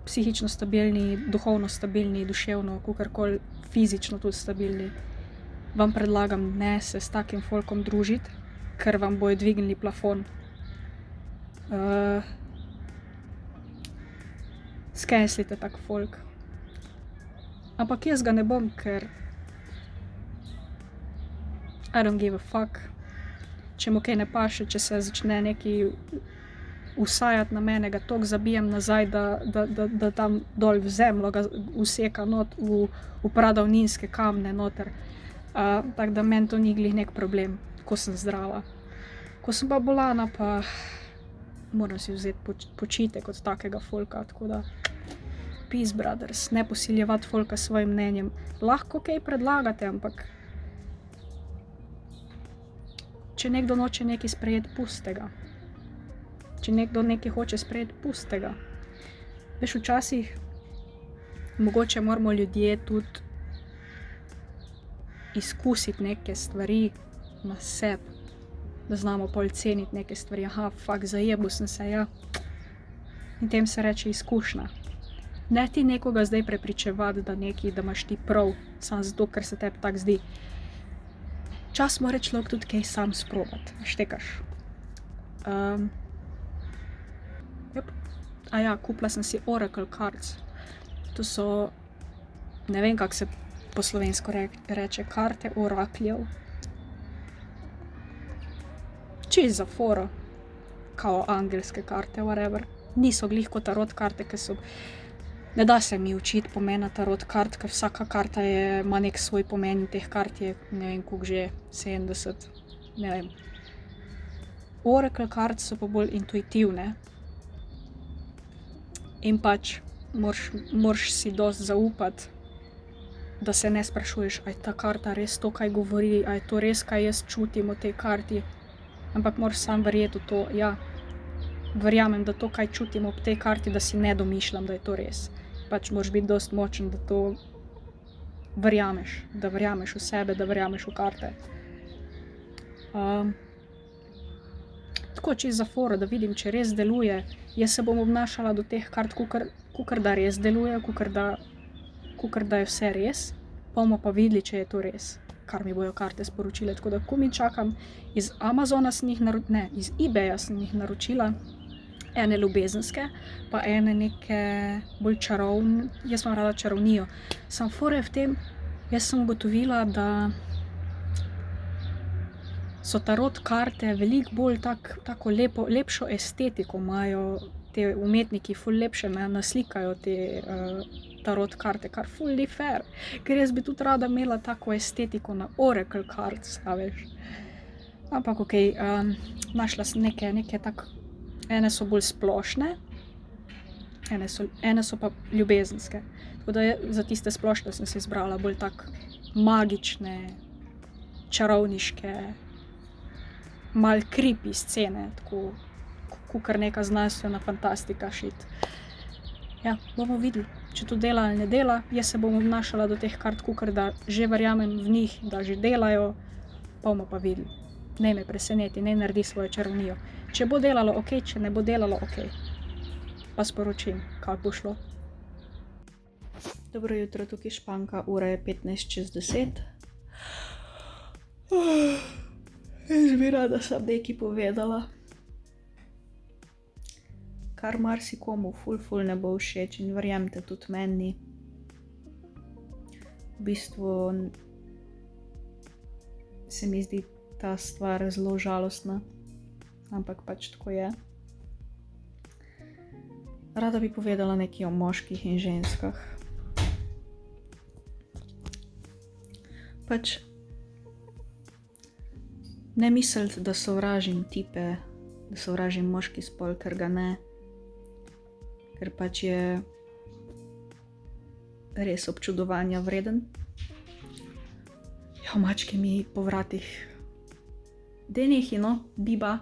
psihično stabilni, duhovno stabilni, duševno, kakorkoli, fizično tudi stabilni, vam predlagam, ne se s takim folkom družiti, ker vam bojo dvignili plafon. Skenslite tak folk. Ampak jaz ga ne bom, ker I don't give a fuck. Če mu kaj ne paše, če se začne neki usajati na mene, ga toliko zabijem nazaj, da tam dol v zemljo ga useka not v pradavninske kamne noter. Tako da meni to ni glih nek problem, ko sem zdrava. Ko sem pa bolana, pa moram si vzeti počitek od takega folka, tako da Peace brothers, ne posiljevati folka s svojim mnenjem. Lahko kaj predlagate, ampak če nekdo noče nekaj sprejeti, pustega. Če nekdo nekaj hoče sprejeti, pustega. Veš, včasih mogoče moramo ljudje tudi izkusiti neke stvari na sebi, da znamo pol ceniti neke stvari. Aha, fakt, zajebil sem se, ja. In tem se reče izkušnja. Ne ti nekoga zdaj prepričevati, da imaš ti prav, samo zato, ker se tebi tak zdi. Čas mora človek tudi kaj sam sprobati, štekaš. Kupila sem si Oracle Cards. To so, ne vem, kako se po slovensko reče, karte orakljev. Čisto za foro, kao angelske karte, whatever. Niso glih kot tarot karte, ki so... Ne da se mi učiti pomena tarot kart, ker vsaka karta ima nek svoj pomen, teh kart je, ne vem, koliko že, 70, ne vem. Oracle kart so pa bolj intuitivne. In pač moraš si dosti zaupati, da se ne sprašuješ, a je ta karta res to, kaj govori, a je to res, kaj jaz čutim o tej karti. Ampak moraš sam verjeti v to, ja, verjamem, da to, kaj čutim ob tej karti, da si ne domišljam, da je to res. Pač moraš biti dosti močen, da to verjameš, v sebe, da verjameš v karte. Tako čisto za foro, da vidim, če res deluje. Jaz se bom obnašala do teh kart, kakor da res deluje, kakor da je vse res. Pa bomo pa videli, če je to res, kar mi bojo karte sporočile. Tako da komaj čakam, iz Amazona sem jih iz eBaya sem jih naročila. Ene ljubezenske, pa ene neke bolj čarovne. Jaz imam rada čarovnijo. Samo fora je v tem, jaz sem ugotovila, da so tarot karte veliko bolj tako lepšo estetiko imajo te umetniki, ful lepše naslikajo te tarot karte, kar ful ni fair. Ker jaz bi tudi rada imela tako estetiko na Oracle cards, a veš. Ampak okej, našla sem neke tak, ene so bolj splošne, ene so pa ljubezenske. Tako da za tiste splošne sem si izbrala bolj tak magične, čarovniške, mal creepy scene, tako kakor neka znanstvena fantastika shit. Ja, bomo videli, če to dela ali ne dela. Jaz se bom obnašala do teh kart, kakor da že verjamem v njih, da že delajo, pa bomo pa videli. Ne me preseneti, ne naredi svojo čarovnijo. Če bo delalo, okej, če ne bo delalo, okej. Pa sporočim, kako bo šlo. Dobro jutro, tukaj Španka, ura je 15:10. Jaz bi rada sem nekaj povedala. Kar marsikomu ful ne bo všeč in verjemite, tudi meni. V bistvu se mi zdi ta stvar zelo žalostna, ampak pač tako je. Rada bi povedala nekaj o moških in ženskah. Pač ne misliti, da sovražim tipe, da sovražim moški spol, ker ga ne. Ker pač je res občudovanja vreden. Ja, mačke mi po vratih. Daj nehi, no, biba.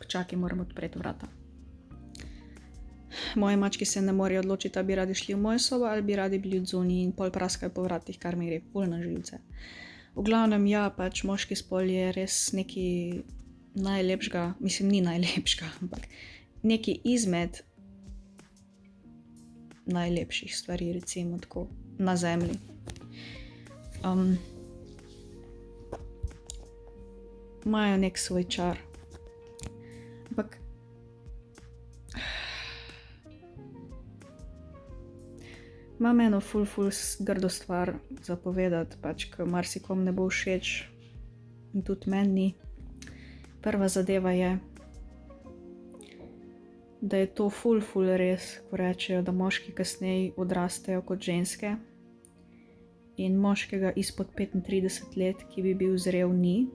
Počakaj, moram odpreti vrata. Moje mačke se ne morejo odločiti, ali bi radi šli v mojo sobo ali bi radi bili odzunji in pol praskajo po vratih, kar mi gre ful na živce. V glavnem, ja, pač moški spol je res nekaj najlepšega, mislim, ni najlepšega, ampak nekaj izmed najlepših stvari, recimo tako, na zemlji. Imajo nek svoj čar. Ampak imam eno ful grdo stvar za povedati, pač, ker marsikom ne bo všeč in tudi meni ni. Prva zadeva je, da je to ful res, ko rečejo, da moški kasneje odrastejo kot ženske in moškega izpod 35 let, ki bi bil zrel, ni.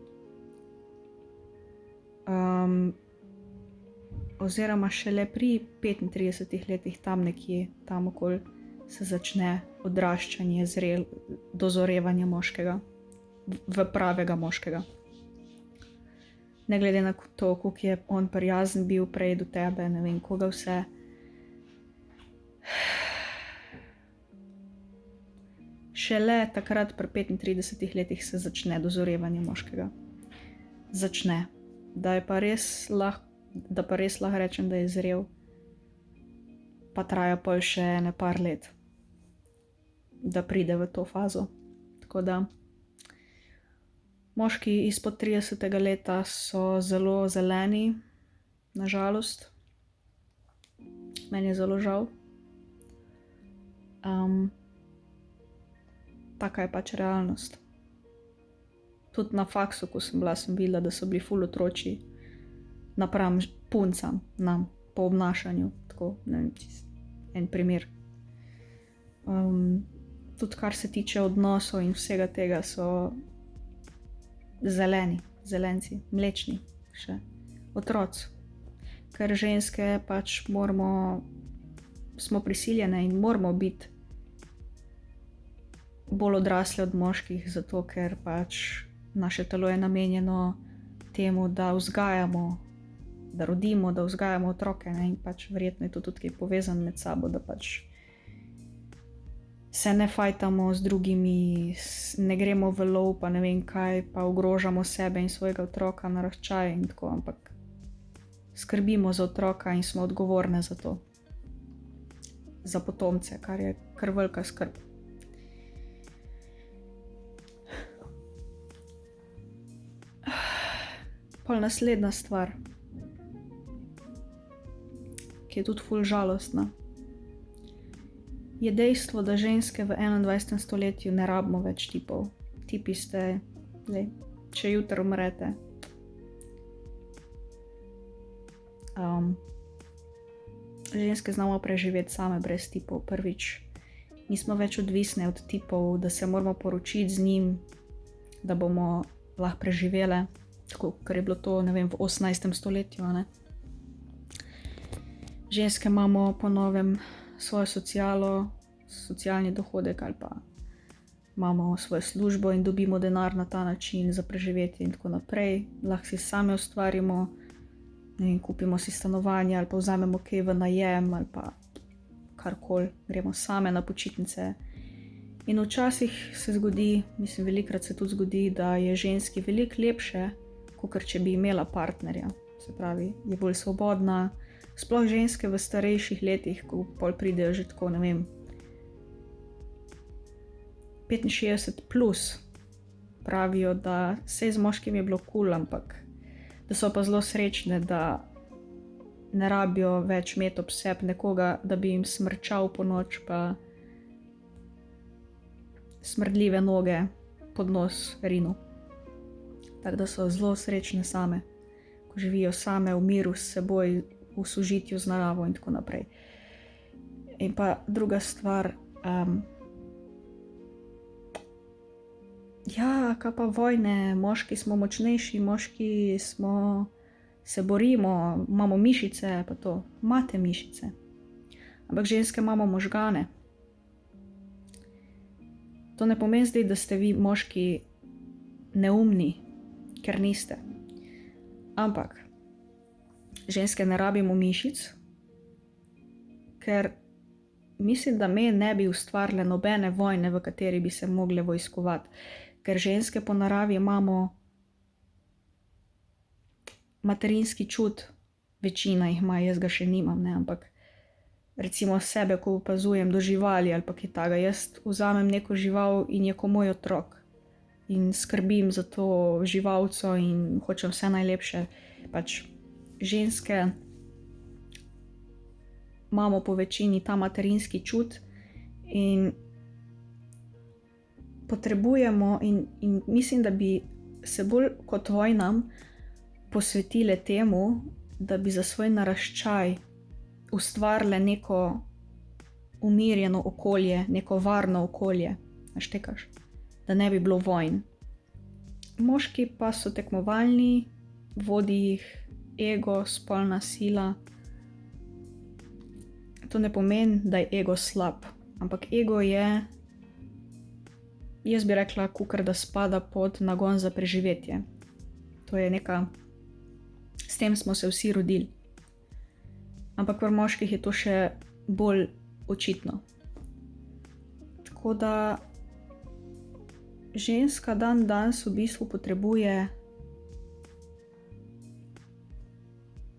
oziroma šele pri 35 letih, tam nekje, tam okoli, se začne odraščanje, dozorevanje moškega, v pravega moškega. Ne glede na to, koliko je on prijazen bil prej do tebe, ne vem koga vse. Šele takrat pri 35 letih se začne dozorevanje moškega. Začne. Da pa res lahko rečem, da je zrel, pa traja pol še ne par let, da pride v to fazo. Tako da moški izpod 30. leta so zelo zeleni, nažalost. Meni je zelo žal. Taka je pač realnost. Tudi na faksu, ko sem bila, sem videla, da so bili ful otroči napram puncam, nam, po obnašanju. Tako, ne vem, en primer. Tudi kar se tiče odnosov in vsega tega, so zelenci, mlečni še, otroci. Ker ženske pač smo prisiljene in moramo biti bolj odrasle od moških, zato ker pač naše telo je namenjeno temu, da vzgajamo, da rodimo, da vzgajamo otroke, ne? In pač verjetno je to tudi povezano med sabo, da pač se ne fajtamo z drugimi, ne gremo v lov, pa ne vem kaj, pa ogrožamo sebe in svojega otroka, naraščaje in tako, ampak skrbimo za otroka in smo odgovorne za to, za potomce, kar je kar velika skrb. Pol naslednja stvar, ki je tudi ful žalostna, je dejstvo, da ženske v 21. stoletju ne rabimo več tipov. Tipi ste, če jutri umrete. Ženske znamo preživeti same brez tipov. Prvič, nismo več odvisne od tipov, da se moramo poročiti z njim, da bomo lahko preživele. Tako, ker je bilo to, ne vem, v 18. stoletju, ne. Ženske imamo po novem svojo socialni dohodek ali pa imamo svojo službo in dobimo denar na ta način za preživetje in tako naprej. Lahko si same ustvarimo, ne vem, kupimo si stanovanje ali pa vzamemo kaj v najem ali pa karkoli, gremo same na počitnice. In včasih se zgodi, mislim, velikokrat se tudi zgodi, da je ženski veliko lepše, kakor če bi imela partnerja. Se pravi, je bolj svobodna, sploh ženske v starejših letih, ko pol pridejo že tako, ne vem, 65 plus, pravijo, da sej z moškim je bilo cool, ampak da so pa zelo srečne, da ne rabijo več imeti ob sebi nekoga, da bi jim smrčal po noč, pa smrdljive noge pod nos rinu. Tako da so zelo srečne same, ko živijo same v miru s seboj, v sožitju z naravo in tako naprej. In pa druga stvar, kaj pa vojne, moški smo močnejši, moški se borimo, imamo mišice, pa to, imate mišice. Ampak ženske imamo možgane. To ne pomeni zdaj, da ste vi moški neumni, ker niste. Ampak ženske ne rabimo mišic, ker mislim, da me ne bi ustvarile nobene vojne, v kateri bi se mogle vojskovati. Ker ženske po naravi imamo materinski čut, večina jih ima, jaz ga še nimam, ne, ampak recimo sebe, ko opazujem do živali ali pa kaj takega, jaz vzamem neko žival in je ko moj otrok in skrbim za to živalco in hočem vse najlepše. Pač ženske imamo po večini ta materinski čut in potrebujemo in mislim, da bi se bolj kot vojnam posvetile temu, da bi za svoj naraščaj ustvarile neko umirjeno okolje, neko varno okolje, naštekaš, da ne bi bilo vojn. Moški pa so tekmovalni, vodi jih ego, spolna sila, to ne pomeni, da je ego slab, ampak ego je, jaz bi rekla, kakor da spada pod nagon za preživetje. To je neka, s tem smo se vsi rodili. Ampak pri moških je to še bolj očitno. Tako da ženska danes v bistvu potrebuje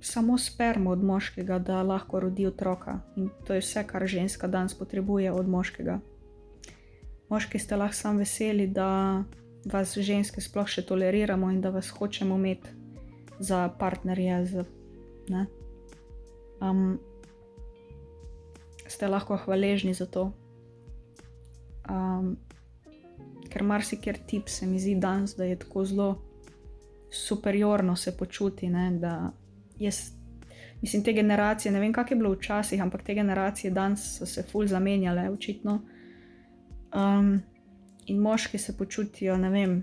samo spermo od moškega, da lahko rodi otroka. In to je vse, kar ženska danes potrebuje od moškega. Moški ste lahko sam veseli, da vas ženske sploh še toleriramo in da vas hočemo imeti za partnerje, ne? Ste lahko hvaležni za to. Ker marsikjer tip se mi zdi danes, da je tako zelo superiorno se počuti, ne? Da mislim, te generacije, ne vem, kak je bilo včasih, ampak te generacije danes so se ful zamenjale, očitno. In moški se počutijo, ne vem,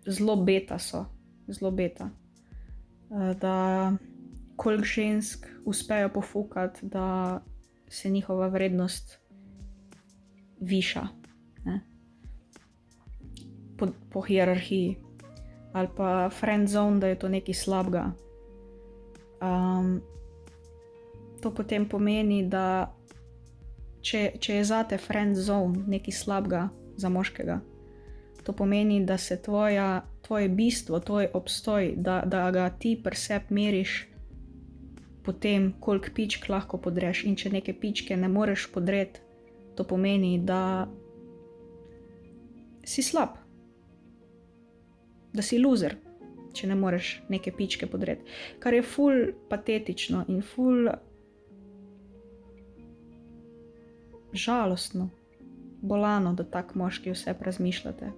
zelo beta so, zelo beta. Da koliko žensk uspejo pofukati, da se njihova vrednost viša, ne? Po hierarhiji. Ali pa friend zone, da je to nekaj slabega. To potem pomeni, da če je zate friend zone nekaj slabega za moškega, to pomeni, da se tvoje bistvo, tvoj obstoj, da ga ti pri sebi meriš potem, koliko pičk lahko podreš. In če neke pičke ne moreš podreti, to pomeni, da si slab. Da si loser, če ne moreš neke pičke podreti. Kar je ful patetično in ful žalostno, bolano, da tak moški vse razmišljate.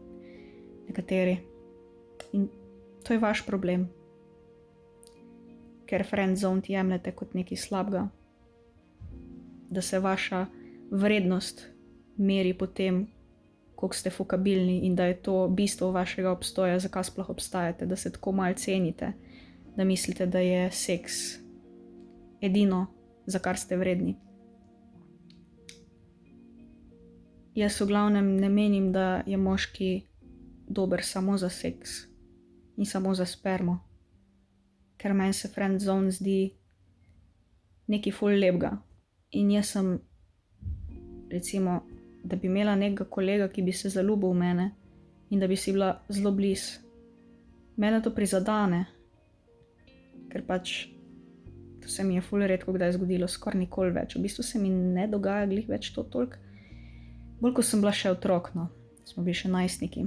Nekateri. In to je vaš problem. Ker friend zone jemljete kot nekaj slabega. Da se vaša vrednost meri po tem, koliko ste fukabilni in da je to bistvo vašega obstoja, zakaj sploh obstajate, da se tako malo cenite, da mislite, da je seks edino, za kar ste vredni. Jaz v glavnem ne menim, da je moški dober samo za seks in samo za spermo, ker meni se friend zone zdi nekaj ful lepega. In jaz sem, recimo, da bi imela nekega kolega, ki bi se zaljubil v mene in da bi si bila zelo blizu. Mene to prizadene, ker pač to se mi je ful redko kdaj zgodilo, skoraj nikoli več. V bistvu se mi ne dogaja glih več to toliko. Bolj, ko sem bila še otrok, no, smo bili še najstniki.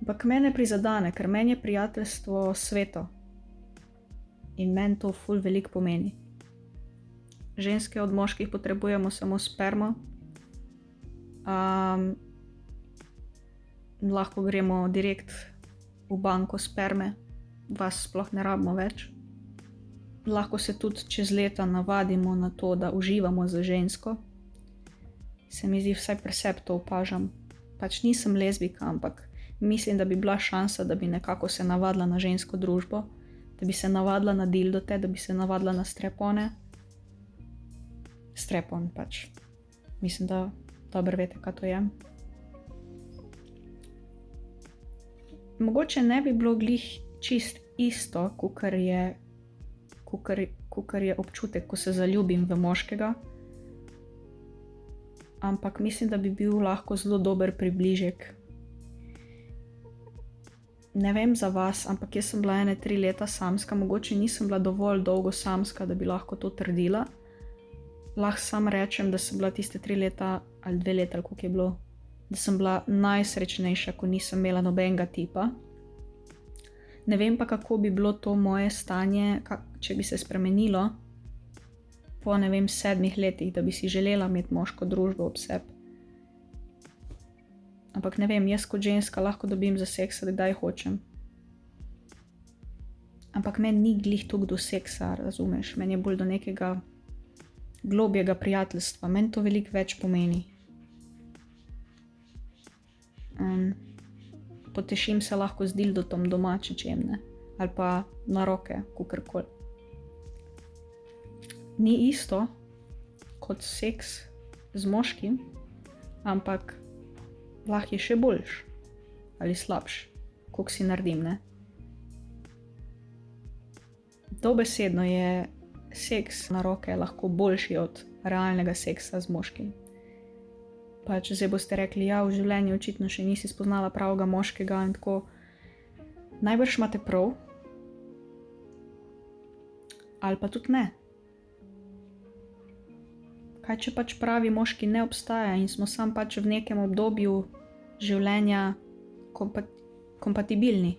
Ampak mene prizadene, ker meni je prijateljstvo sveto. In meni to ful veliko pomeni. Ženske od moških potrebujemo samo spermo. Lahko gremo direkt v banko sperme, vas sploh ne rabimo več. Lahko se tudi čez leta navadimo na to, da uživamo z žensko. Se mi zdi, vsaj pri sebi to opažam. Pač nisem lezbika, ampak mislim, da bi bila šansa, da bi nekako se navadila na žensko družbo, da bi se navadila na dildote, da bi se navadila na strepone. Strepon pač. Mislim, da dobro veste, kaj to je. Mogoče ne bi bilo glih čist isto, kakor je občutek, ko se zaljubim v moškega. Ampak mislim, da bi bil lahko zelo dober približek. Ne vem za vas, ampak jaz sem bila 3 leta samska, mogoče nisem bila dovolj dolgo samska, da bi lahko to trdila. Lahko sam rečem, da sem bila tiste 3 leta ali 2 leta, ali koliko je bilo, da sem bila najsrečnejša, ko nisem imela nobenega tipa. Ne vem pa, kako bi bilo to moje stanje, če bi se spremenilo po, ne vem, 7 letih, da bi si želela imeti moško družbo ob sebi. Ampak ne vem, jaz kot ženska lahko dobim za seksa, kdaj hočem. Ampak meni ni glih toliko do seksa, razumeš? Meni je bolj do nekega globjega prijateljstva. Meni to veliko več pomeni. Potešim se lahko z dildotom doma, če čem, ne. ali pa na roke, kakorkoli. Ni isto kot seks z moškim, ampak lahko je še boljš ali slabš, koliko si naredim, ne? Dobesedno je seks na roke lahko boljši od realnega seksa z moškim. Pač zdaj boste rekli, ja, v življenju očitno še nisi spoznala pravega moškega in tako. Najbrž imate prav, ali pa tudi ne. Kaj če pač pravi moški ne obstaja in smo sam pač v nekem obdobju življenja kompatibilni.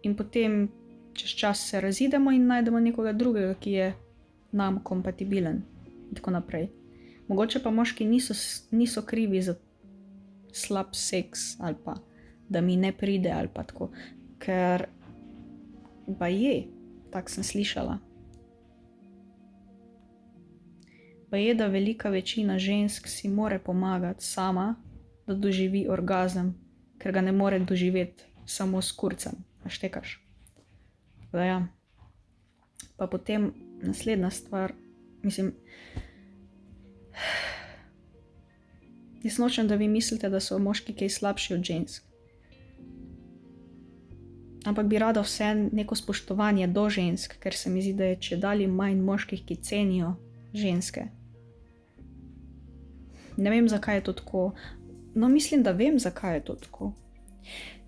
In potem čez čas se razidemo in najdemo nekoga drugega, ki je nam kompatibilen in tako naprej. Mogoče pa moški niso krivi za slab seks ali pa da mi ne pride ali pa tako, ker baje, tako sem slišala. Baje, da velika večina žensk si more pomagati sama, da doživi orgazem, ker ga ne more doživeti samo s kurcem, a štekaš. Da ja. Pa potem naslednja stvar, mislim, jaz nočem, da vi mislite, da so moški kaj slabši od žensk. Ampak bi rada vse neko spoštovanje do žensk, ker se mi zdi, da je čedalje manj moških, ki cenijo ženske. Ne vem, zakaj je to tako. No, mislim, da vem, zakaj je to tako.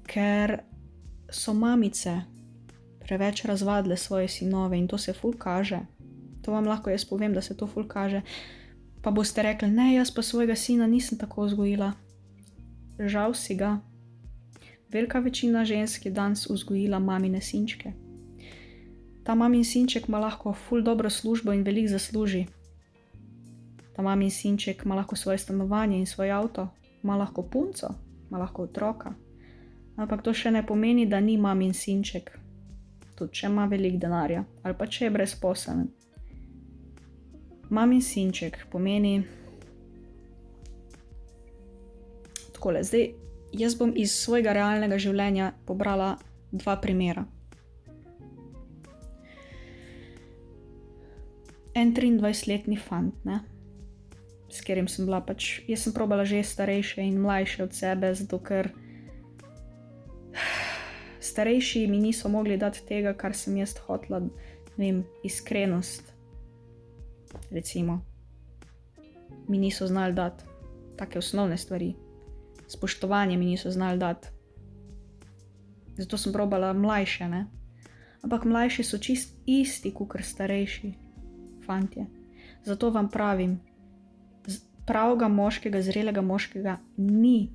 Ker so mamice preveč razvadile svoje sinove in to se ful kaže. To vam lahko jaz povem, da se to ful kaže. Pa boste rekli, ne, jaz pa svojega sina nisem tako vzgojila. Žal si ga. Velika večina žensk je danes vzgojila mamine sinčke. Ta mamin sinček ima lahko ful dobro službo in veliko zasluži. Ta mamin sinček ima lahko svoje stanovanje in svoj avto, ima lahko punco, ima lahko otroka. Ampak to še ne pomeni, da ni mamin sinček. Tudi če ima veliko denarja ali pa če je brezposeln. Mamin sinček pomeni takole, zdaj jaz bom iz svojega realnega življenja pobrala 2 primera. En 23-letni fant, ne, s katerim sem bila pač, jaz sem probala že starejše in mlajše od sebe, zato ker starejši mi niso mogli dati tega, kar sem jaz hotela, ne vem, iskrenost, recimo. Mi niso znali dati take osnovne stvari. Spoštovanje mi niso znali dati. Zato sem probala mlajše, ne. Ampak mlajši so čist isti, kakor starejši fantje. Zato vam pravim, pravega moškega, zrelega moškega ni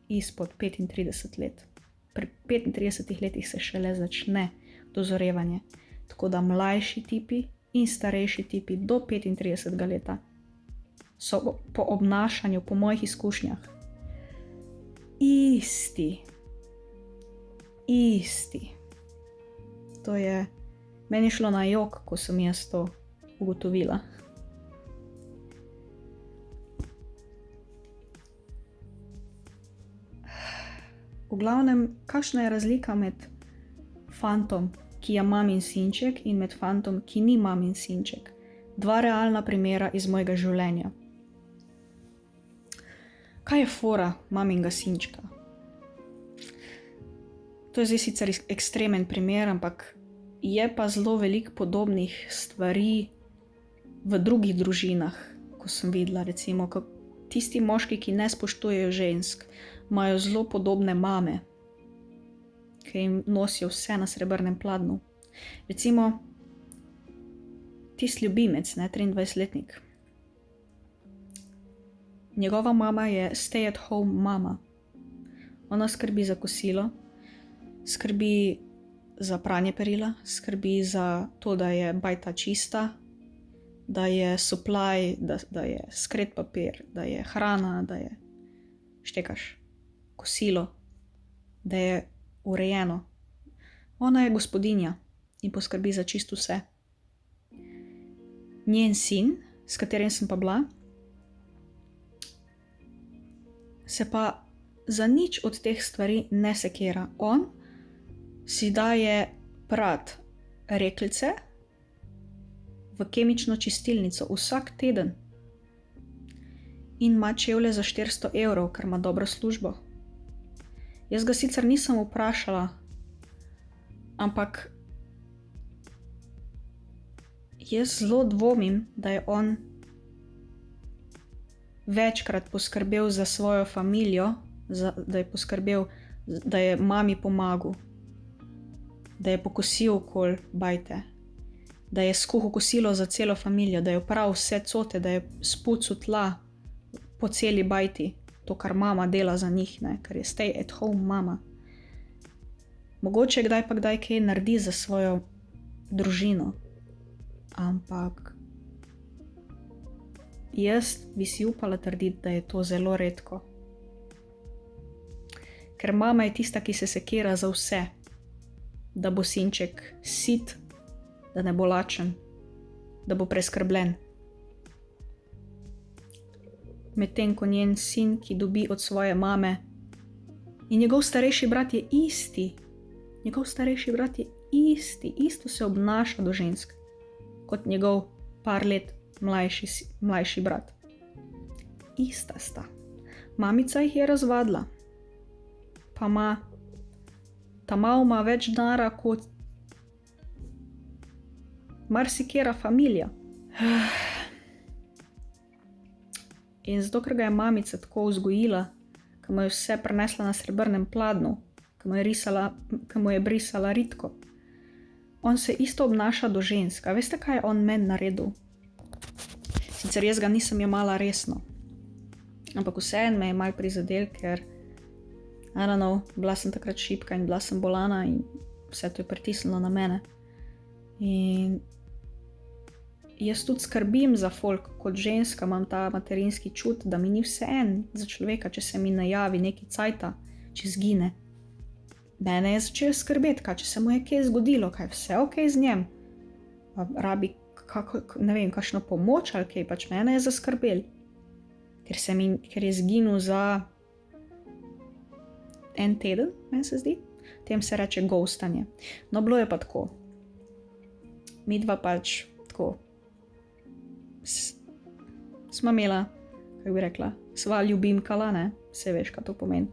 izpod 35 let. Pri 35 letih se šele začne dozorevanje. Tako da mlajši tipi in starejši tipi do 35 leta so po obnašanju, po mojih izkušnjah, isti. To je, meni šlo na jok, ko sem jaz to ugotovila. V glavnem, kakšna je razlika med fantom, ki je mamin sinček, in med fantom, ki ni mamin sinček? 2 realna primera iz mojega življenja. Kaj je fora maminga sinčka? To je zdaj sicer ekstremen primer, ampak je pa zelo veliko podobnih stvari v drugih družinah, ko sem videla, recimo, tisti moški, ki ne spoštujejo žensk, imajo zelo podobne mame, ki jim nosijo vse na srebrnem pladnju. Recimo, tisti ljubimec, ne, 23-letnik. Njegova mama je stay at home mama. Ona skrbi za kosilo, skrbi za pranje perila, skrbi za to, da je bajta čista, da je supply, da je skret papir, da je hrana, da je, štekaš, kosilo, da je urejeno. Ona je gospodinja in poskrbi za čisto vse. Njen sin, s katerim sem pa bila, se pa za nič od teh stvari ne sekira. On si daje prat reklice v kemično čistilnico vsak teden in ima čevlje za 400 evrov, ker ima dobro službo. Jaz ga sicer nisem vprašala, ampak jaz zelo dvomim, da je on večkrat poskrbel za svojo familijo, da je poskrbel, da je mami pomagal, da je pokosil okoli bajte, da je skuhal kosilo za celo familijo, da je opravil vse cote, da je spucal tla po celi bajti, to, kar mama dela za njih, ne? Ker je stay at home mama. Mogoče kdaj pa kdaj kaj naredi za svojo družino, ampak jaz bi si upala trditi, da je to zelo redko. Ker mama je tista, ki se sekira za vse, da bo sinček sit, da ne bo lačen, da bo preskrbljen. Medtem ko njen sin, ki dobi od svoje mame, in njegov starejši brat je isti, isto se obnaša do žensk, kot njegov par let mlajši brat. Ista sta. Mamica jih je razvadila, pa ima več denarja kot marsikera familija. In zato, ker ga je mamica tako vzgojila, ko mu je vse prenesla na srebrnem pladnju, ko mu je brisala ritko, on se isto obnaša do žensk. A veste, kaj je on meni naredil? Sicer jaz ga nisem jemala resno, ampak vseeno me je malo prizadel, ker I don't know, bila sem takrat šibka in bila sem bolana in vse to je pritisnilo na mene. In jaz tudi skrbim za folk, kot ženska imam ta materinski čut, da mi ni vseeno za človeka, če se mi najavi neki cajta, če zgine. Mene je začel skrbeti, kaj če se mu je kaj zgodilo, kaj je vse ok z njem. Pa rabi, ne vem, kakšno pomoč ali kaj, pač mene je zaskrbel. Ker je zginil za en teden, meni se zdi. Tem se reče ghostanje. No, bilo je pa tako. Midva pač tako sva imela, kako bi rekla, sva ljubimkala, ne, se veš, kaj to pomeni.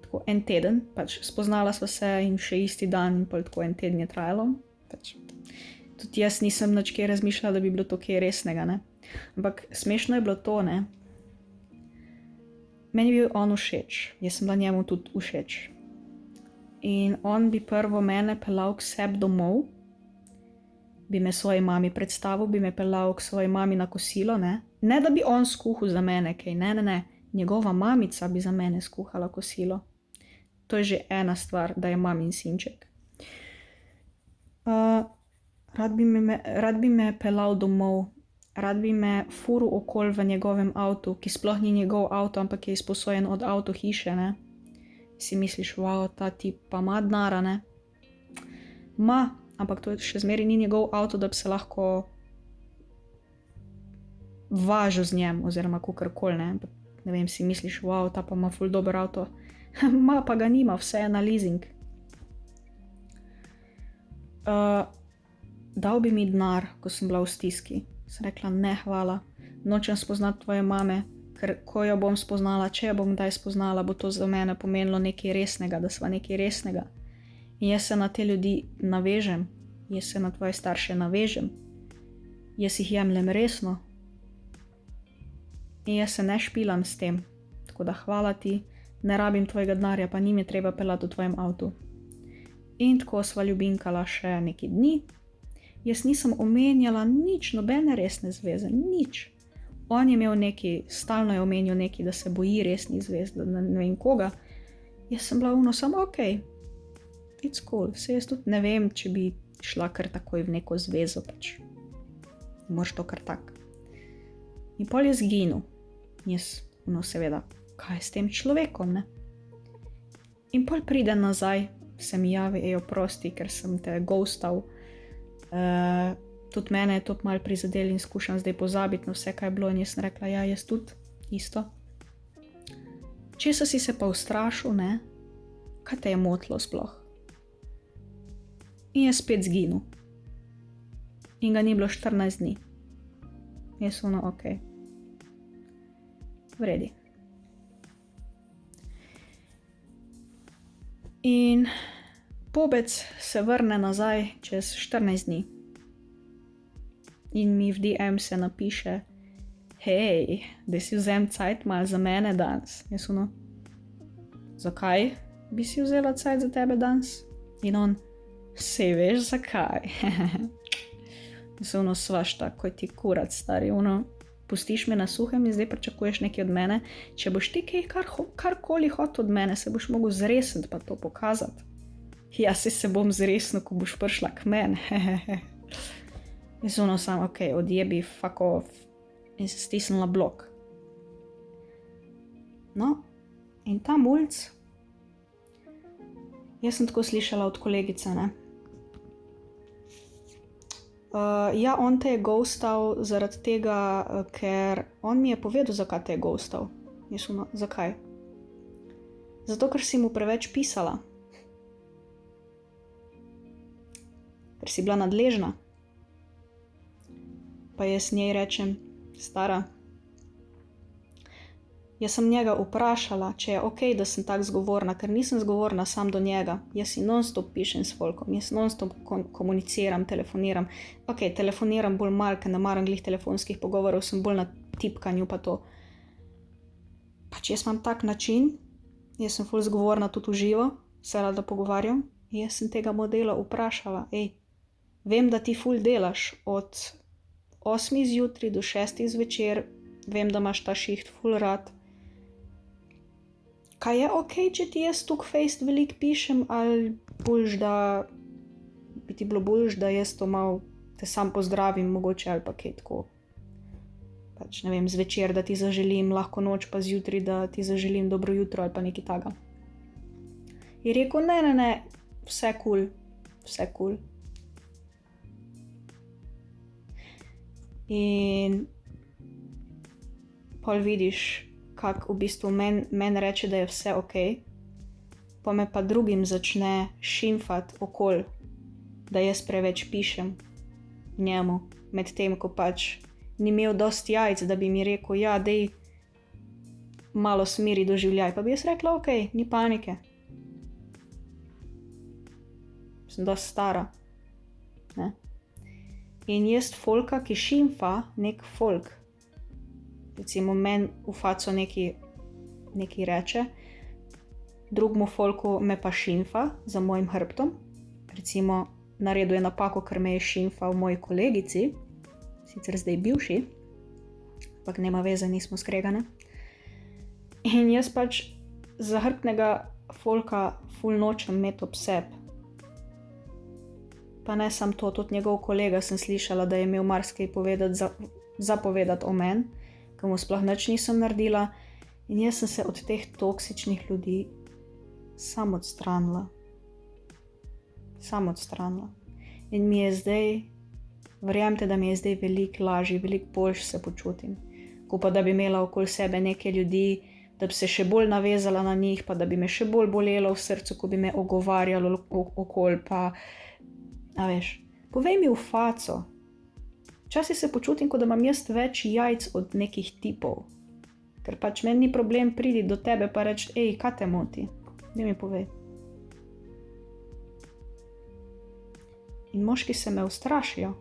Tako en teden, pač spoznala sva se in še isti dan, in pol tako en teden je trajalo. Pač. Tudi jaz nisem nič kaj razmišljala, da bi bilo to kaj resnega, ne. Ampak smešno je bilo to, ne. Meni je bil on všeč, jaz sem bila njemu tudi všeč. In on bi prvo mene peljal k sebi domov, bi me svoji mami predstavil, bi me peljal k svoji mami na kosilo, ne. Ne, da bi on skuhal za mene kaj, ne. Njegova mamica bi za mene skuhala kosilo. To je že ena stvar, da je mamin sinček. Rad bi me peljal domov, rad bi me furil okoli v njegovem avtu, ki sploh ni njegov avto, ampak je izposojen od avto hiše, ne. Si misliš, wow, ta tip pa ima denarja, ne. Ampak to še zmeraj ni njegov avto, da bi se lahko važil z njem, oziroma kakorkoli, ne. Ne vem, si misliš, wow, ta pa ima ful dober avto. Pa ga nima, vse je na leasing. Dal bi mi denar, ko sem bila v stiski. Sem rekla, ne, hvala, nočem spoznati tvoje mame, ker ko jo bom spoznala, če jo bom kdaj spoznala, bo to za mene pomenilo nekaj resnega, da sva nekaj resnega. In jaz se na te ljudi navežem, jaz se na tvoje starše navežem, jaz jih jemljem resno in jaz se ne špilam s tem, tako da hvala ti, ne rabim tvojega denarja, pa ni mi treba peljati v tvojem avtu. In tako sva ljubinkala še neki dni. Jaz nisem omenjala nič, nobene resne zveze, nič. On je imel neki, stalno je omenil neki, da se boji resnih zvez, da ne vem koga. Jaz sem bila samo ok, it's cool, se jaz tudi ne vem, če bi šla kar takoj v neko zvezo, pač. Moraš to kar tak. In pol je zginil. Jaz, seveda, kaj s tem človekom, ne? In pol pride nazaj, se mi javi, oprosti, ker sem te ghostal. Tudi mene je to malo prizadel in skušam zdaj pozabiti na vse, kaj je bilo, in jaz sem rekla, ja, jaz tudi, isto. Česa si se pa ustrašil, ne? Kaj te je motilo sploh? in je spet zginil. In ga ni bilo 14 dni. Jaz ok. Vredi. In Pobec se vrne nazaj čez 14 dni. In mi v DM se napiše: hej, da si vzem cajt malo za mene danes. Jaz zakaj bi si vzela cajt za tebe danes? In on, sej veš zakaj. Jaz svašta, ko ti kurac, stari, pustiš me na suhem in zdaj pričakuješ nekaj od mene. Če boš ti karkoli hotel od mene, se boš mogel zresniti pa to pokazati. Ja, se bom zresnil, ko boš prišla k meni. Jaz sam, ok, odjebi, fuck off. In se stisnila blok. No, in ta mulc, jaz sem tako slišala od kolegice, ne. Ja, on te je ghostal zaradi tega, ker on mi je povedal, zakaj te je ghostal. Jaz zakaj? Zato, ker si mu preveč pisala. Ker si bila nadležna. Pa jaz njej rečem: stara, jaz sem njega vprašala, če je ok, da sem tako zgovorna, ker nisem zgovorna sam do njega. Jaz si non-stop pišem s folkom, jaz non-stop komuniciram, telefoniram. Ok, telefoniram bolj malo, ker ne maram glih telefonskih pogovorov, sem bolj na tipkanju pa to. Pač jaz imam tak način, jaz sem ful zgovorna tudi v živo, se rada pogovarjam. Jaz sem tega modela vprašala: vem, da ti ful delaš od 8 zjutraj do 6 zvečer, vem, da imaš ta šiht ful rad. Kaj je ok, če ti jaz tukaj fejst veliko pišem, ali boljš, da bi ti bilo boljš, da jaz to malo te sam pozdravim, mogoče, ali pa kaj tako. Pač ne vem, zvečer, da ti zaželim lahko noč, pa zjutraj, da ti zaželim dobro jutro, ali pa nekaj taga. Je rekel: ne, vse kul, vse kul. In pol vidiš, kak v bistvu men reče, da je vse ok, pa me pa drugim začne šimfati okoli, da jaz preveč pišem njemu, med tem, ko pač ni imel dosti jajc, da bi mi rekel: ja, dej malo smiri doživljaj. Pa bi jaz rekla: ok, ni panike. Sem dosti stara. Ne? In jaz folka, ki šimfa nek folk, recimo men v faco neki reče, drugmu folku me pa šimfa za mojim hrbtom, recimo naredil je napako, ker me je šimfal moji kolegici, sicer zdaj bivši, ampak nema veze, nismo skregane. In jaz pač zahrbtnega folka ful nočem imeti ob sebi. Pa ne sam to, tudi njegov kolega sem slišala, da je imel marsikaj zapovedati o meni, ker mu sploh nič nisem naredila, in jaz sem se od teh toksičnih ljudi sam odstranila. In mi je zdaj, verjemite, da mi je zdaj veliko lažje, veliko boljše se počutim, ko pa da bi imela okoli sebe neke ljudi, da bi se še bolj navezala na njih, pa da bi me še bolj bolelo v srcu, ko bi me ogovarjalo okoli, pa a veš, povej mi v faco. Včasih se počutim, kot da imam jaz več jajc od nekih tipov. Ker pač meni ni problem priti do tebe pa reči: kaj te moti? Daj mi povej. In moški se me ustrašijo.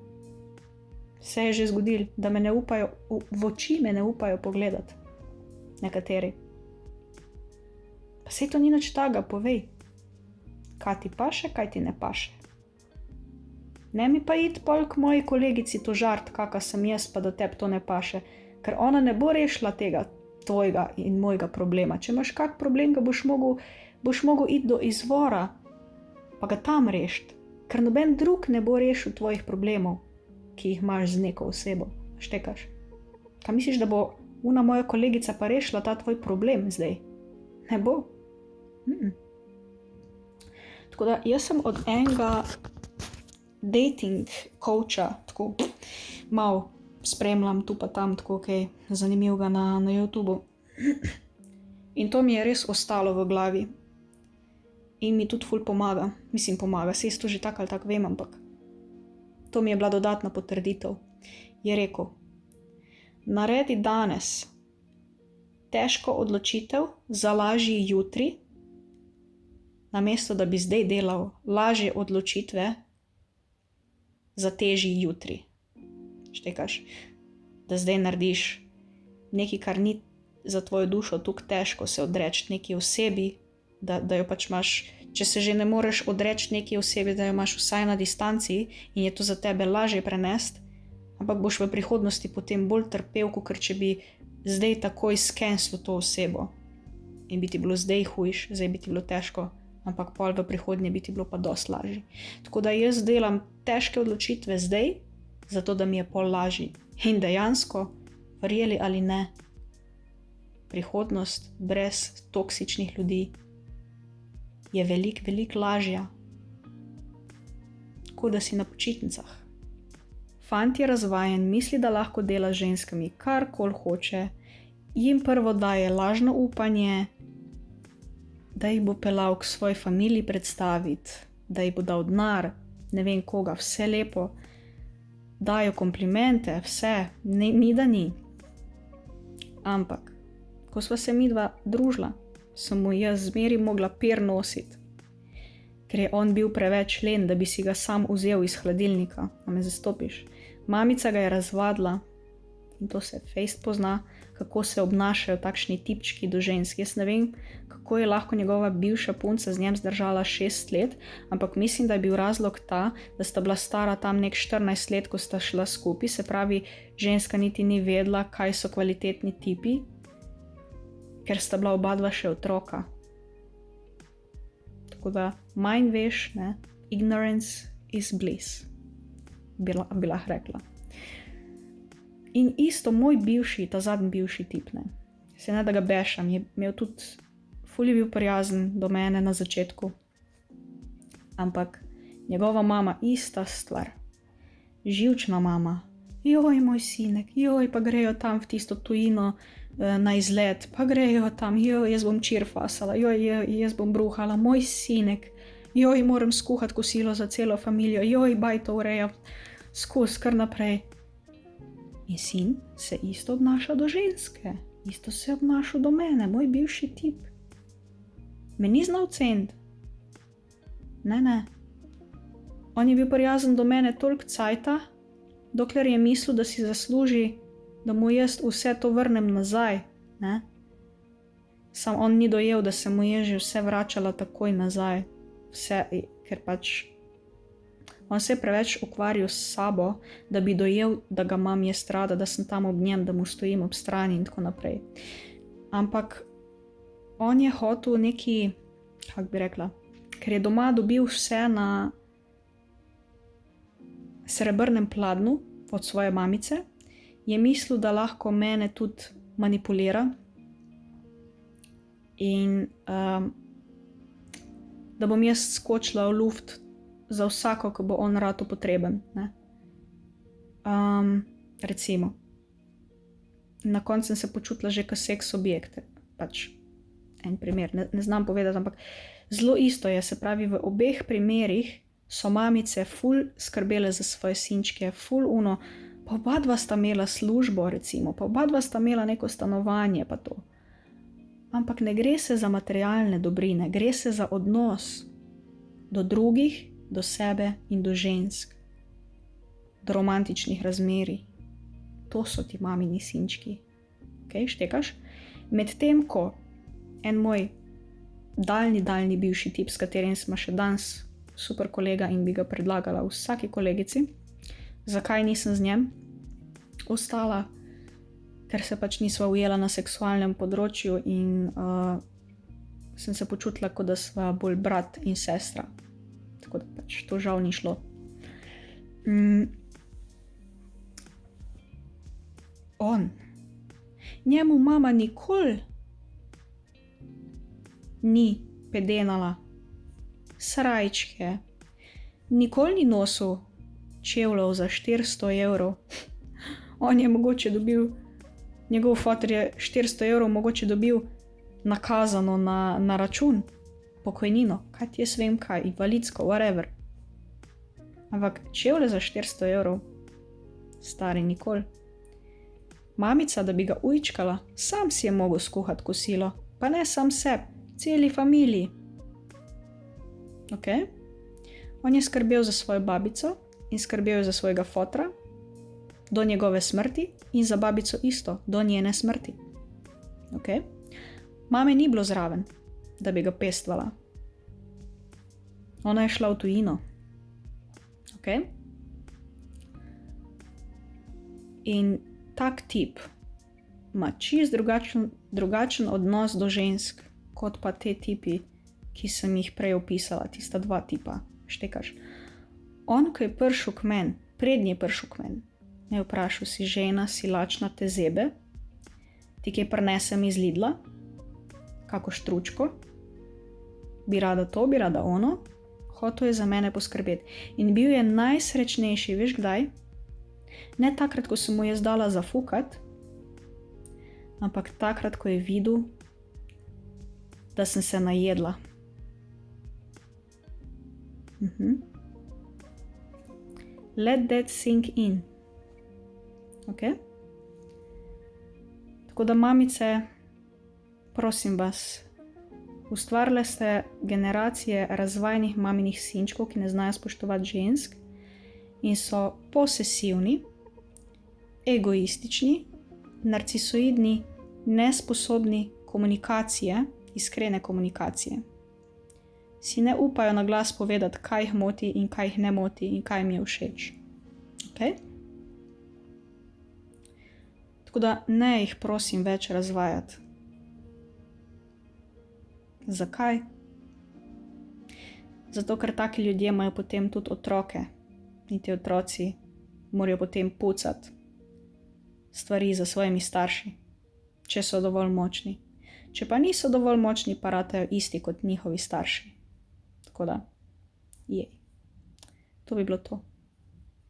Vse je že zgodilo, da me ne upajo, v oči me ne upajo pogledati. Nekateri. Pa sej to ni nič taga, povej. Kaj ti paše, kaj ti ne paše. Ne mi pa iti pol k moji kolegici tožart, kaka sem jaz, pa da tebi to ne paše, ker ona ne bo rešila tega tvojega in mojega problema. Če imaš kak problem, ga boš mogel iti do izvora, pa ga tam rešiti, ker noben drug ne bo rešil tvojih problemov, ki jih imaš z neko osebo. Štekaš? Kaj misliš, da bo una moja kolegica pa rešila ta tvoj problem zdaj? Ne bo. Tako da jaz sem od enega dating coacha, tako malo spremljam tu pa tam, tako kaj zanimivega na YouTubeu. In to mi je res ostalo v glavi. in mi tudi ful pomaga. Mislim, pomaga, saj jaz to že tako ali tako vem, ampak to mi je bila dodatna potrditev. Je rekel, naredi danes težko odločitev za lažji jutri, namesto da bi zdaj delal lažje odločitve za težji jutri. Štekaš, da zdaj narediš nekaj, kar ni za tvojo dušo tako težko se odreči neki osebi, da jo pač imaš, če se že ne moreš odreči neki osebi, da jo imaš vsaj na distanci in je to za tebe lažje prenesti, ampak boš v prihodnosti potem bolj trpel, kot če bi zdaj takoj skensil to osebo in bi ti bilo zdaj hujš, zdaj bi ti bilo težko, ampak pol v prihodnje bi ti bilo pa dosti lažje. Tako da jaz delam težke odločitve zdaj, zato da mi je pol lažji. In dejansko, verjeli ali ne, prihodnost brez toksičnih ljudi je veliko lažja. Kot da si na počitnicah. Fant je razvajen, misli, da lahko dela z ženskami karkoli hoče, jim prvo daje lažno upanje, da jih bo pelal k svoji familiji predstaviti, da jih bo dal denar, ne vem koga, vse lepo, dajo komplimente, vse, ni da ni. Ampak, ko sva se midva družila, sem mu jaz zmeri mogla per nositi, ker je on bil preveč len, da bi si ga sam vzel iz hladilnika, a me zastopiš. Mamica ga je razvadila, in to se fejst pozna, kako se obnašajo takšni tipčki do žensk. Jaz ne vem, kako je lahko njegova bivša punca z njem zdržala 6 let, ampak mislim, da je bil razlog ta, da sta bila stara tam nek 14 let, ko sta šla skupaj, se pravi, ženska niti ni vedela, kaj so kvalitetni tipi, ker sta bila oba dva še otroka. Tako da, manj veš, ne? Ignorance is bliss, bi lahko rekla. In isto moj bivši, ta zadnji bivši tip, ne, se ne da ga bešam, je imel tudi, ful je bil prijazen do mene na začetku, ampak njegova mama, ista stvar, živčna mama, joj moj sinek, joj pa grejo tam v tisto tujino na izlet, pa grejo tam, joj jaz bom čirfasala, joj jaz bom bruhala, moj sinek, joj moram skuhati kosilo za celo familijo, joj baj to ureja, skozi kar naprej. In sin se isto obnaša do ženske, isto se obnaša do mene, moj bivši tip. Me ni znal ceniti. Ne. On je bil prijazen do mene toliko cajta, dokler je mislil, da si zasluži, da mu jaz vse to vrnem nazaj. Ne? Sam on ni dojel, da se mu je že vse vračala takoj nazaj. Vse, ker pač on se je preveč ukvarjal s sabo, da bi dojel, da ga imam jaz rada, da sem tam ob njem, da mu stojim ob strani in tako naprej. Ampak on je hotel neki, kako bi rekla, ker je doma dobil vse na srebrnem pladnju od svoje mamice, je mislil, da lahko mene tudi manipulira in da bom jaz skočila v luft za vsako, ko bo on rado potreben. Ne? Recimo. Na koncu sem se počutila že kot seks objekte. Pač en primer, ne znam povedati, ampak zelo isto je, se pravi, v obeh primerih so mamice ful skrbele za svoje sinčke, ful uno, pa oba dva sta imela službo, recimo, pa oba dva sta imela neko stanovanje, pa to. Ampak ne gre se za materialne dobrine, gre se za odnos do drugih, do sebe in do žensk, do romantičnih razmerij. To so ti mamini sinčki. Okay, štekaš? Medtem ko en moj daljni bivši tip, s katerim smo še danes super kolega in bi ga predlagala vsaki kolegici, zakaj nisem z njem ostala, ker se pač nisva ujela na seksualnem področju in sem se počutila, kot da sva bolj brat in sestra. Tako da pač to žal ni šlo. On. Njemu mama nikoli ni pedenala srajčke, nikoli ni nosil čevljev za 400 evrov. On je mogoče dobil, njegov foter je 400 evrov mogoče dobil nakazano na račun. pokojnino, kaj ti jaz vem kaj, invalidsko, whatever. Ampak čevlje za 400 evrov, stari nikoli. Mamica, da bi ga ujčkala, sam si je mogel skuhati kosilo, pa ne sam sebi, celi familiji. Ok? On je skrbel za svojo babico in skrbel za svojega fotra, do njegove smrti in za babico isto, do njene smrti. Ok? Mame ni bilo zraven, da bi ga pestvala. Ona je šla v tujino. Ok? In tak tip ima čist drugačen odnos do žensk, kot pa te tipi, ki sem jih prej opisala, tista dva tipa, štekaš. On, ko je prišel k meni, prednji je prišel k meni, me je vprašal, si žena, si lačna te zebe, ti kaj prinesem iz Lidla, kako štručko, bi rada to, bi rada ono, hotel je za mene poskrbeti. In bil je najsrečnejši, veš kdaj? Ne takrat, ko sem mu jaz dala zafukat, ampak takrat, ko je videl, da sem se najedla. Let that sink in. Ok? Tako da, mamice, prosim vas, ustvarile ste generacije razvajenih maminih sinčkov, ki ne znajo spoštovati žensk in so posesivni, egoistični, narcisoidni, nesposobni komunikacije, iskrene komunikacije. Si ne upajo na glas povedati, kaj jih moti in kaj jih ne moti in kaj mi je všeč. Ok? Tako da ne jih prosim več razvajati. Zakaj? Zato, ker taki ljudje imajo potem tudi otroke in ti otroci morajo potem pucati stvari za svojimi starši, če so dovolj močni. Če pa niso dovolj močni, pa ratajo isti kot njihovi starši. Tako da, jej. To bi bilo to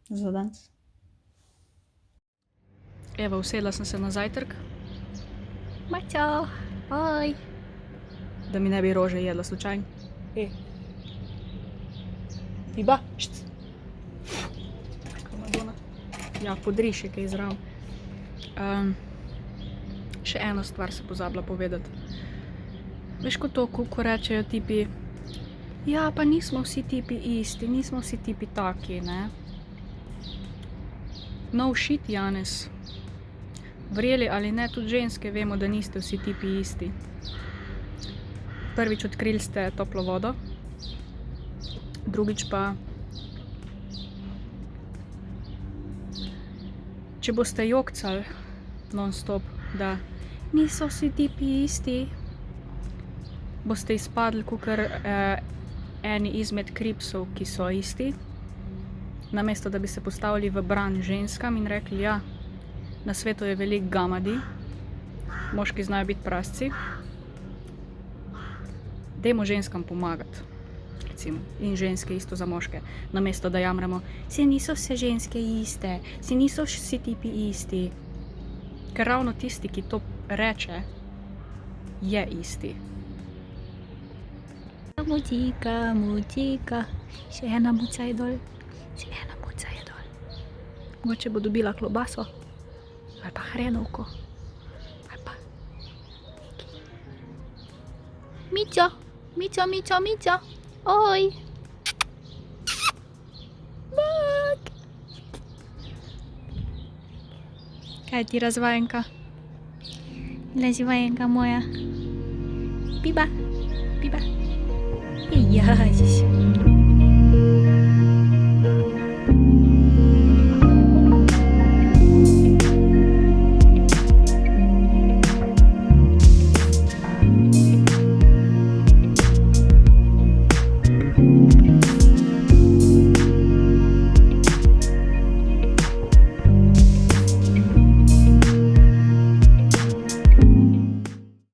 za danes. Evo, usedla sem se na zajtrk. Mačo, oj. Da mi ne bi rože jedla slučajno. Biba, št. Madonna. Ja, podri še kaj zraven. Še eno stvar se pozabila povedati. Veš, ko to, ko rečejo tipi, ja, pa nismo vsi tipi isti, nismo vsi tipi taki, ne? No shit, Janez. Verjeli ali ne, tudi ženske vemo, da niste vsi tipi isti. Prvič odkrili ste toplo vodo, drugič pa, če boste jokcali non-stop, da niso vsi tipi isti, boste izpadli kakor eni izmed kripsov, ki so isti, namesto da bi se postavili v bran ženskam in rekli, ja, na svetu je veliko gamadi, moški znajo biti prasci, dajmo ženskam pomagati, recimo, in ženske isto za moške, namesto da jamramo, se niso vse ženske iste, se niso vsi tipi isti, ker ravno tisti, ki to reče, je isti. Mucika, mucika, še ena muca je dol, še ena muca je dol. Mogoče bo dobila klobaso, Ali pa hrenovko, ali pa Mičo, Mičo, Mičo, Mičo, oj. Bak. Kaj ti razvajenka? Razvajenka moja. Biba, biba. Ježiš.